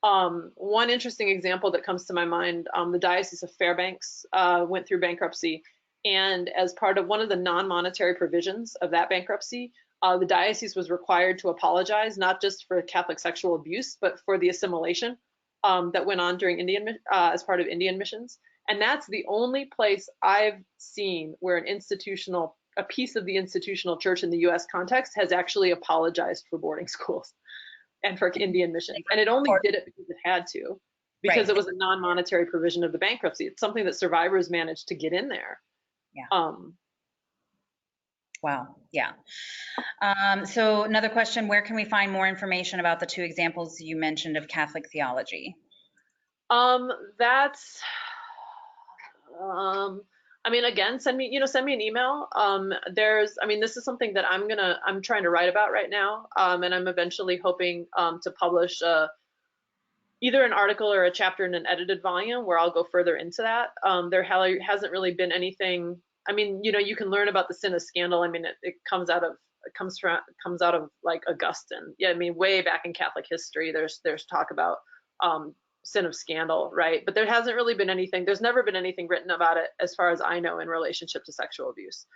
One interesting example that comes to my mind, the Diocese of Fairbanks went through bankruptcy, and as part of one of the non-monetary provisions of that bankruptcy, the diocese was required to apologize, not just for Catholic sexual abuse, but for the assimilation that went on during as part of Indian missions. And that's the only place I've seen where a piece of the institutional church in the US context has actually apologized for boarding schools and for Indian missions. And it only did it because it had to, because it was a non-monetary provision of the bankruptcy. It's something that survivors managed to get in there. Yeah. Wow. Yeah. So another question, where can we find more information about the two examples you mentioned of Catholic theology? I mean, again, send me an email. This is something that I'm trying to write about right now. And I'm eventually hoping to publish either an article or a chapter in an edited volume where I'll go further into that. There hasn't really been anything. I mean, you can learn about the sin of scandal. I mean, it comes out of like Augustine. Yeah, I mean, way back in Catholic history, there's talk about sin of scandal, right? But there hasn't really been anything. There's never been anything written about it, as far as I know, in relationship to sexual abuse.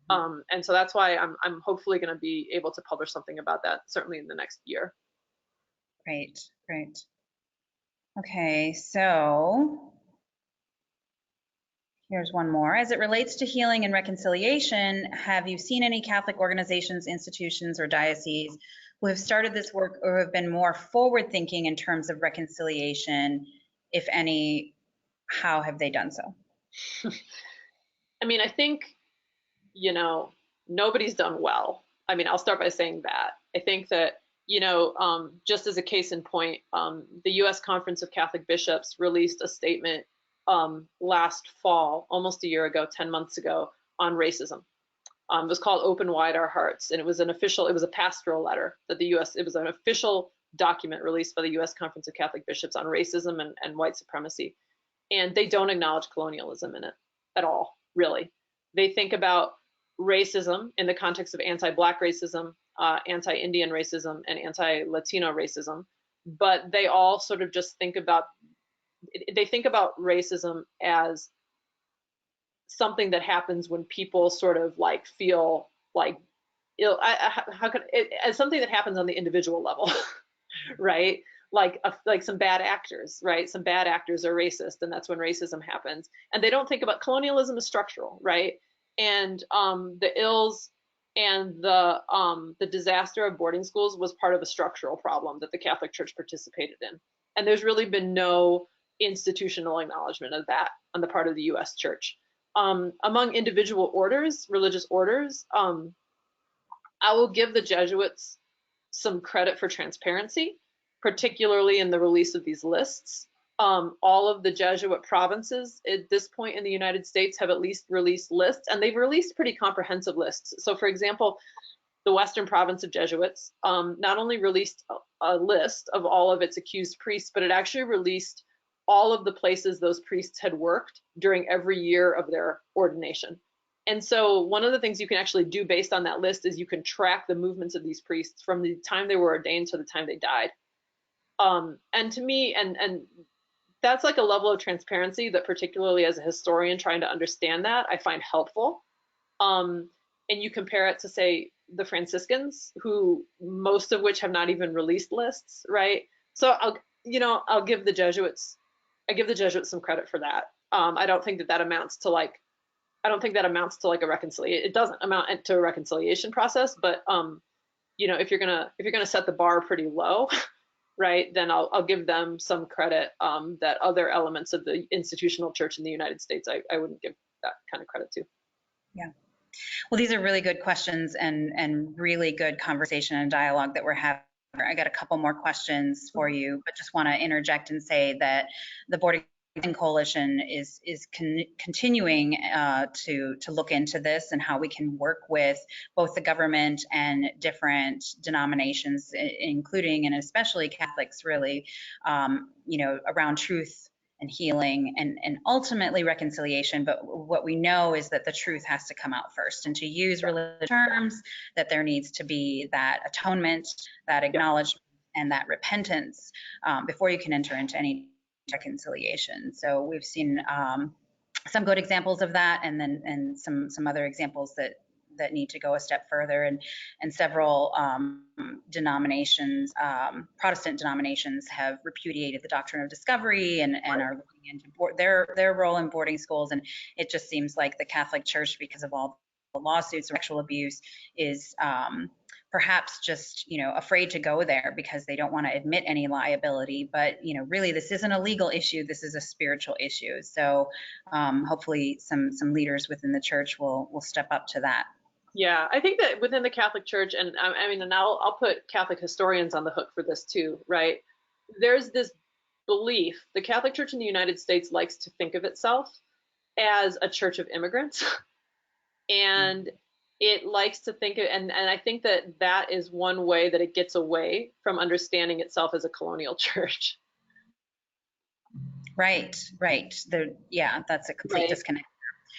And so that's why I'm hopefully going to be able to publish something about that, certainly in the next year. Great, great. Okay, so here's one more. As it relates to healing and reconciliation, have you seen any Catholic organizations, institutions, or dioceses who have started this work or have been more forward-thinking in terms of reconciliation? If any, how have they done so? I mean, I think, you know, nobody's done well. I mean, I'll start by saying that. I think that, you know, just as a case in point, the U.S. Conference of Catholic Bishops released a statement last fall, almost a year ago, 10 months ago, on racism. It was called Open Wide Our Hearts, and it was a pastoral letter that it was an official document released by the U.S. Conference of Catholic Bishops on racism and white supremacy. And they don't acknowledge colonialism in it at all, really. They think about racism in the context of anti-Black racism, anti-Indian racism, and anti-Latino racism, but they all sort of just think about racism as something that happens when people sort of like feel like ill. As something that happens on the individual level, right? Like some bad actors, right? Some bad actors are racist, and that's when racism happens. And they don't think about colonialism as structural, right? And the ills and the disaster of boarding schools was part of a structural problem that the Catholic Church participated in. And there's really been no institutional acknowledgement of that on the part of the U.S. Church. Among individual orders, religious orders, I will give the Jesuits some credit for transparency, particularly in the release of these lists. All of the Jesuit provinces at this point in the United States have at least released lists, and they've released pretty comprehensive lists. So for example, the Western Province of Jesuits not only released a list of all of its accused priests, but it actually released all of the places those priests had worked during every year of their ordination. And so one of the things you can actually do based on that list is you can track the movements of these priests from the time they were ordained to the time they died. And to me, and that's like a level of transparency that, particularly as a historian trying to understand that, I find helpful. And you compare it to, say, the Franciscans, who most of which have not even released lists, right? So I'll give the Jesuits some credit for that. I don't think that amounts to like a reconciliation. It doesn't amount to a reconciliation process, but if you're gonna set the bar pretty low, right, then I'll give them some credit that other elements of the institutional church in the United States I wouldn't give that kind of credit to. Yeah. Well, these are really good questions and really good conversation and dialogue that we're having. I got a couple more questions for you, but just want to interject and say that the Boarding Coalition is continuing to look into this and how we can work with both the government and different denominations, including and especially Catholics, really, around truth and healing and ultimately reconciliation. But what we know is that the truth has to come out first, and to use religious terms, that there needs to be that atonement, that acknowledgement, and that repentance before you can enter into any reconciliation. So we've seen some good examples of that, and some other examples that need to go a step further, and several denominations, Protestant denominations, have repudiated the doctrine of discovery and are looking into their role in boarding schools. And it just seems like the Catholic Church, because of all the lawsuits or sexual abuse, is perhaps just afraid to go there because they don't want to admit any liability. But really, this isn't a legal issue, this is a spiritual issue. So hopefully some leaders within the church will step up to that. Yeah, I think that within the Catholic Church, and I'll put Catholic historians on the hook for this too, right? There's this belief, the Catholic Church in the United States likes to think of itself as a church of immigrants. And it likes to think, and I think that is one way that it gets away from understanding itself as a colonial church. Right. That's a complete disconnect.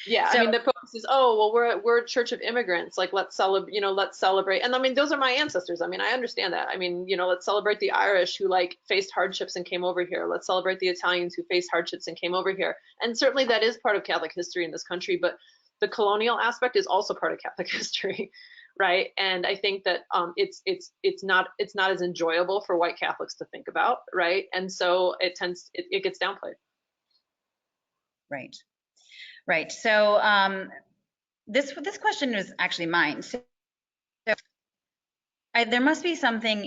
Yeah, so, the focus is, we're a church of immigrants. Like, let's celebrate. And those are my ancestors. I understand that. Let's celebrate the Irish who faced hardships and came over here. Let's celebrate the Italians who faced hardships and came over here. And certainly that is part of Catholic history in this country. But the colonial aspect is also part of Catholic history, right? And I think that it's not as enjoyable for white Catholics to think about, right? And so it gets downplayed. Right. Right. So this question is actually mine. So there must be something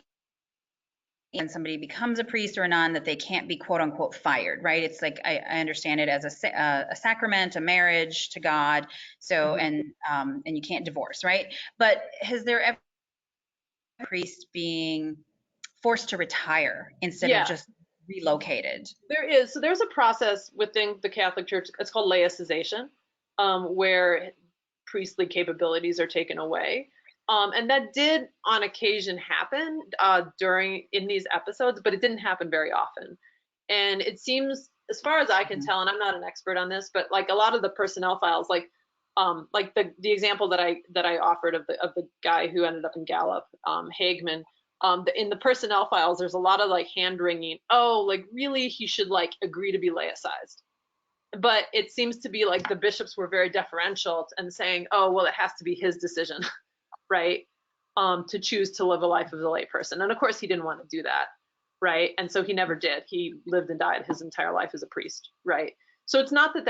when somebody becomes a priest or a nun that they can't be quote unquote fired, right? It's like I understand it as a sacrament, a marriage to God. So and you can't divorce, right? But has there ever been a priest being forced to retire instead of just relocated? There is. So there's a process within the Catholic Church. It's called laicization, where priestly capabilities are taken away. And that did on occasion happen in these episodes, but it didn't happen very often. And it seems, as far as I can tell, and I'm not an expert on this, but like a lot of the personnel files, like the example that I offered of the guy who ended up in Gallup, Hagman, in the personnel files, there's a lot of like hand wringing. Oh, like really, he should like agree to be laicized. But it seems to be like the bishops were very deferential and saying, oh, well, it has to be his decision, right? To choose to live a life of the layperson. And of course, he didn't want to do that, right? And so he never did. He lived and died his entire life as a priest, right? So it's not that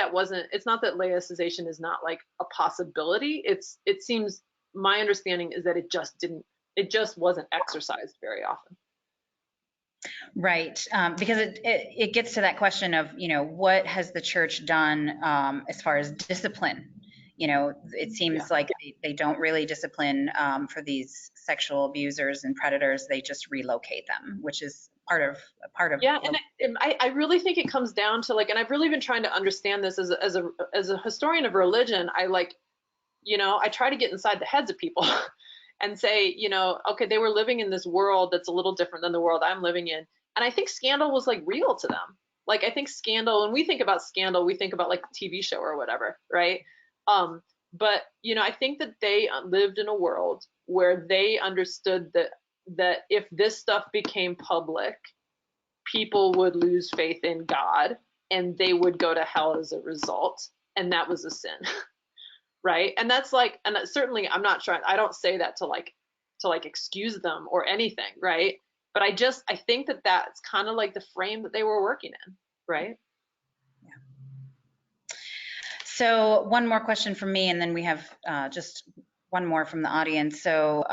it's not that laicization is not like a possibility. It seems, my understanding is that it just wasn't exercised very often. Right, because it gets to that question of, what has the church done as far as discipline? It seems like they don't really discipline for these sexual abusers and predators. They just relocate them, which is part of. Yeah, and I really think it comes down to like, and I've really been trying to understand this as a historian of religion. I try to get inside the heads of people and say, okay, they were living in this world that's a little different than the world I'm living in. And I think scandal was like real to them. Like, I think scandal, when we think about scandal, we think about like a TV show or whatever, right? But, I think that they lived in a world where they understood that if this stuff became public, people would lose faith in God and they would go to hell as a result. And that was a sin. Right. And that's like, and certainly I don't say that to excuse them or anything. Right. But I think that that's kind of like the frame that they were working in. Right. Yeah. So one more question from me, and then we have just one more from the audience. So,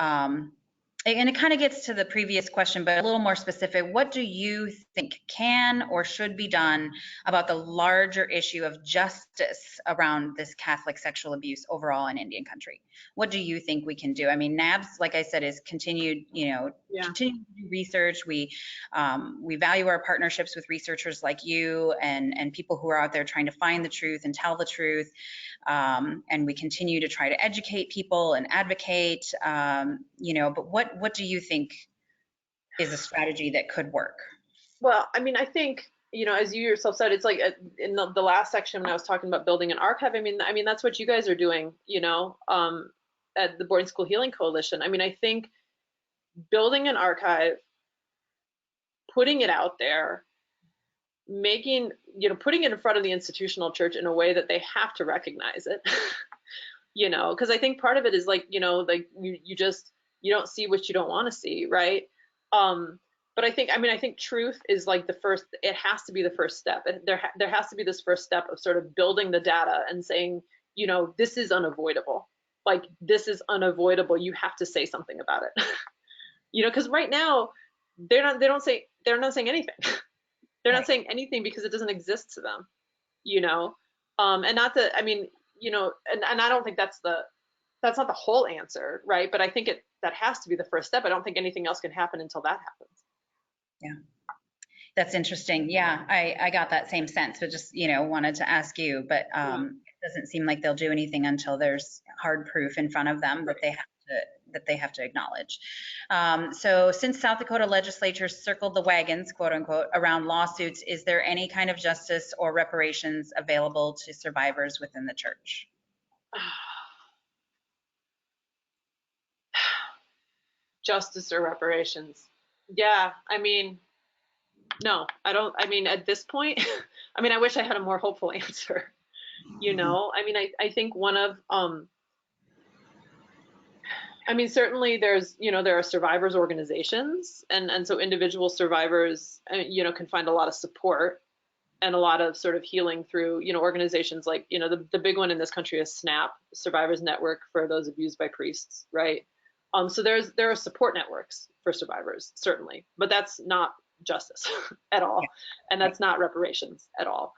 and it kind of gets to the previous question, but a little more specific. What do you think can or should be done about the larger issue of justice around this Catholic sexual abuse overall in Indian country? What do you think we can do? I mean, NABS, like I said, is continued, continue to do research. We value our partnerships with researchers like you and people who are out there trying to find the truth and tell the truth. And we continue to try to educate people and advocate, but what do you think is a strategy that could work? Well, I mean, I think, as you yourself said, it's like in the last section when I was talking about building an archive, I mean, that's what you guys are doing, at the Boarding School Healing Coalition. I mean, I think building an archive, putting it out there, putting it in front of the institutional church in a way that they have to recognize it, because I think part of it is like, like you don't see what you don't want to see, right? But I think truth is like it has to be the first step. There has to be this first step of sort of building the data and saying, this is unavoidable. Like, this is unavoidable. You have to say something about it. Because right now they're not saying anything. They're not saying anything because it doesn't exist to them, and not that, and I don't think that's not the whole answer, right? But I think that has to be the first step. I don't think anything else can happen until that happens. Yeah, that's interesting. Yeah, I got that same sense, but just, wanted to ask you, but it doesn't seem like they'll do anything until there's hard proof in front of them that they have to acknowledge. So since South Dakota legislature circled the wagons, quote unquote, around lawsuits, is there any kind of justice or reparations available to survivors within the church? Justice or reparations. Yeah, no, I don't. At this point, I wish I had a more hopeful answer. You know, I mean, I think one of, I mean, certainly there's, you know, there are survivors organizations, and so individual survivors, you know, can find a lot of support and a lot of sort of healing through, you know, organizations like, you know, the big one in this country is SNAP, Survivors Network for Those Abused by Priests, right? So there are support networks for survivors, certainly, but that's not justice at all, and that's not reparations at all.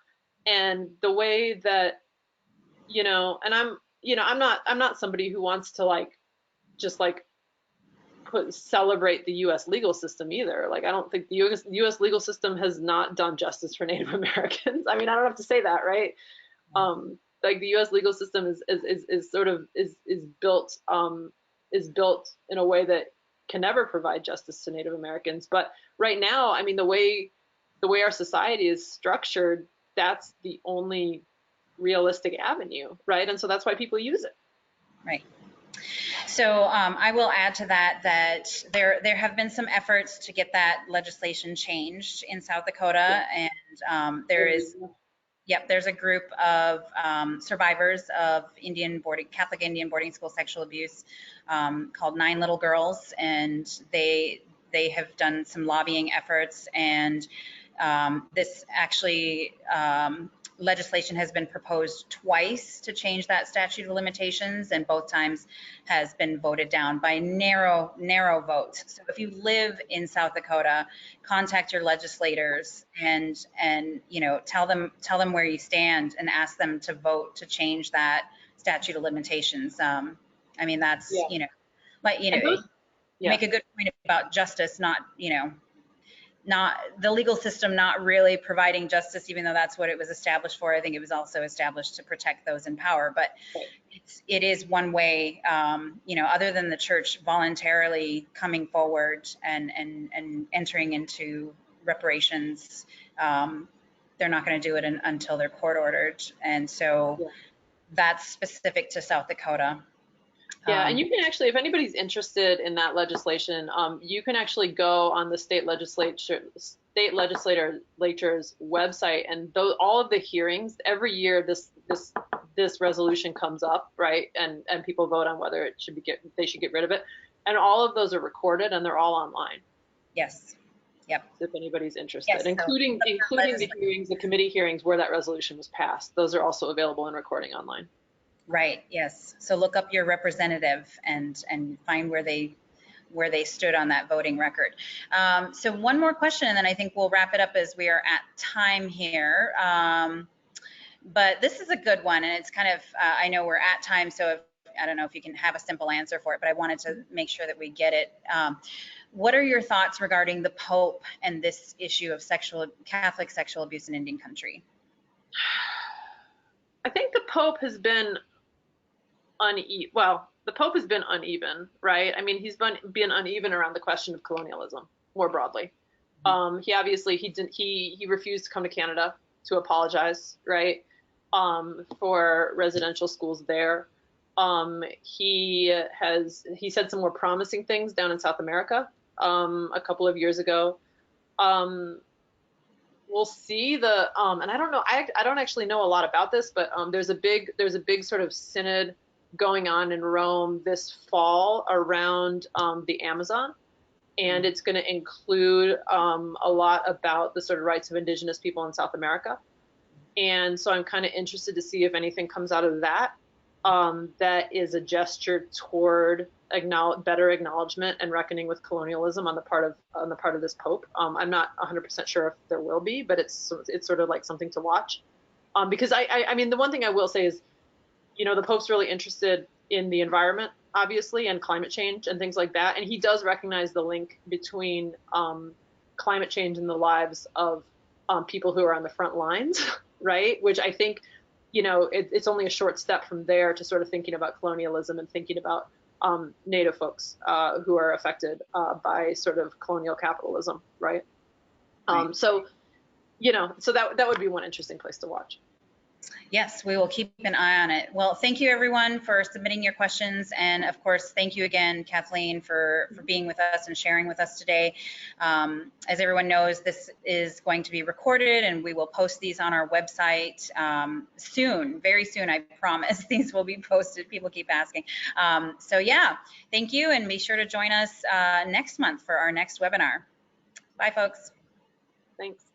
And the way that, you know, and you know, I'm not somebody who wants to like just like celebrate the U.S. legal system either. Like, I don't think the U.S. legal system has not done justice for Native Americans. I mean, I don't have to say that, right? Like the U.S. legal system is sort of built in a way that can never provide justice to Native Americans. But right now, I mean, the way our society is structured, that's the only realistic avenue, right? And so that's why people use it. Right. So I will add to that there have been some efforts to get that legislation changed in South Dakota, and there's a group of survivors of Catholic Indian boarding school sexual abuse called Nine Little Girls, and they have done some lobbying efforts, and this actually legislation has been proposed twice to change that statute of limitations, and both times has been voted down by narrow votes. So if you live in South Dakota, contact your legislators and you know, tell them where you stand and ask them to vote to change that statute of limitations. I mean, that's, you know, like, you know, you make a good point about justice, not, you know, not the legal system not really providing justice, even though that's what it was established for. I think it was also established to protect those in power, but it is one way, you know, other than the church voluntarily coming forward and entering into reparations, they're not going to do it until they're court ordered. And so that's specific to South Dakota. Yeah, and you can actually, if anybody's interested in that legislation, you can actually go on the state legislature's website, and all of the hearings every year. This resolution comes up, right, and people vote on whether they should get rid of it, and all of those are recorded and they're all online. Yes. Yep. If anybody's interested, including the hearings, the committee hearings where that resolution was passed, those are also available in recording online. Right. Yes. So look up your representative and find where they stood on that voting record. So one more question, and then I think we'll wrap it up as we are at time here. But this is a good one, and it's kind of I know we're at time, so I don't know if you can have a simple answer for it, but I wanted to make sure that we get it. What are your thoughts regarding the Pope and this issue of Catholic sexual abuse in Indian country? I think the Pope has been the Pope has been uneven, right? I mean, he's been uneven around the question of colonialism more broadly. He obviously he refused to come to Canada to apologize, right, for residential schools there. He said some more promising things down in South America a couple of years ago. We'll see and I don't know, I don't actually know a lot about this, but there's a big sort of synod going on in Rome this fall around the Amazon, and it's going to include a lot about the sort of rights of indigenous people in South America. And so I'm kind of interested to see if anything comes out of that that is a gesture toward better acknowledgement and reckoning with colonialism on the part of this Pope. I'm not 100% sure if there will be, but it's sort of like something to watch. Because I mean, the one thing I will say is, you know, the Pope's really interested in the environment, obviously, and climate change and things like that. And he does recognize the link between climate change and the lives of people who are on the front lines, right? Which I think, you know, it's only a short step from there to sort of thinking about colonialism and thinking about Native folks who are affected by sort of colonial capitalism, right? So, you know, so that would be one interesting place to watch. Yes, we will keep an eye on it. Well, thank you everyone for submitting your questions. And of course, thank you again, Kathleen, for being with us and sharing with us today. As everyone knows, this is going to be recorded and we will post these on our website soon, very soon, I promise. These will be posted. People keep asking. So yeah, thank you. And be sure to join us next month for our next webinar. Bye, folks. Thanks.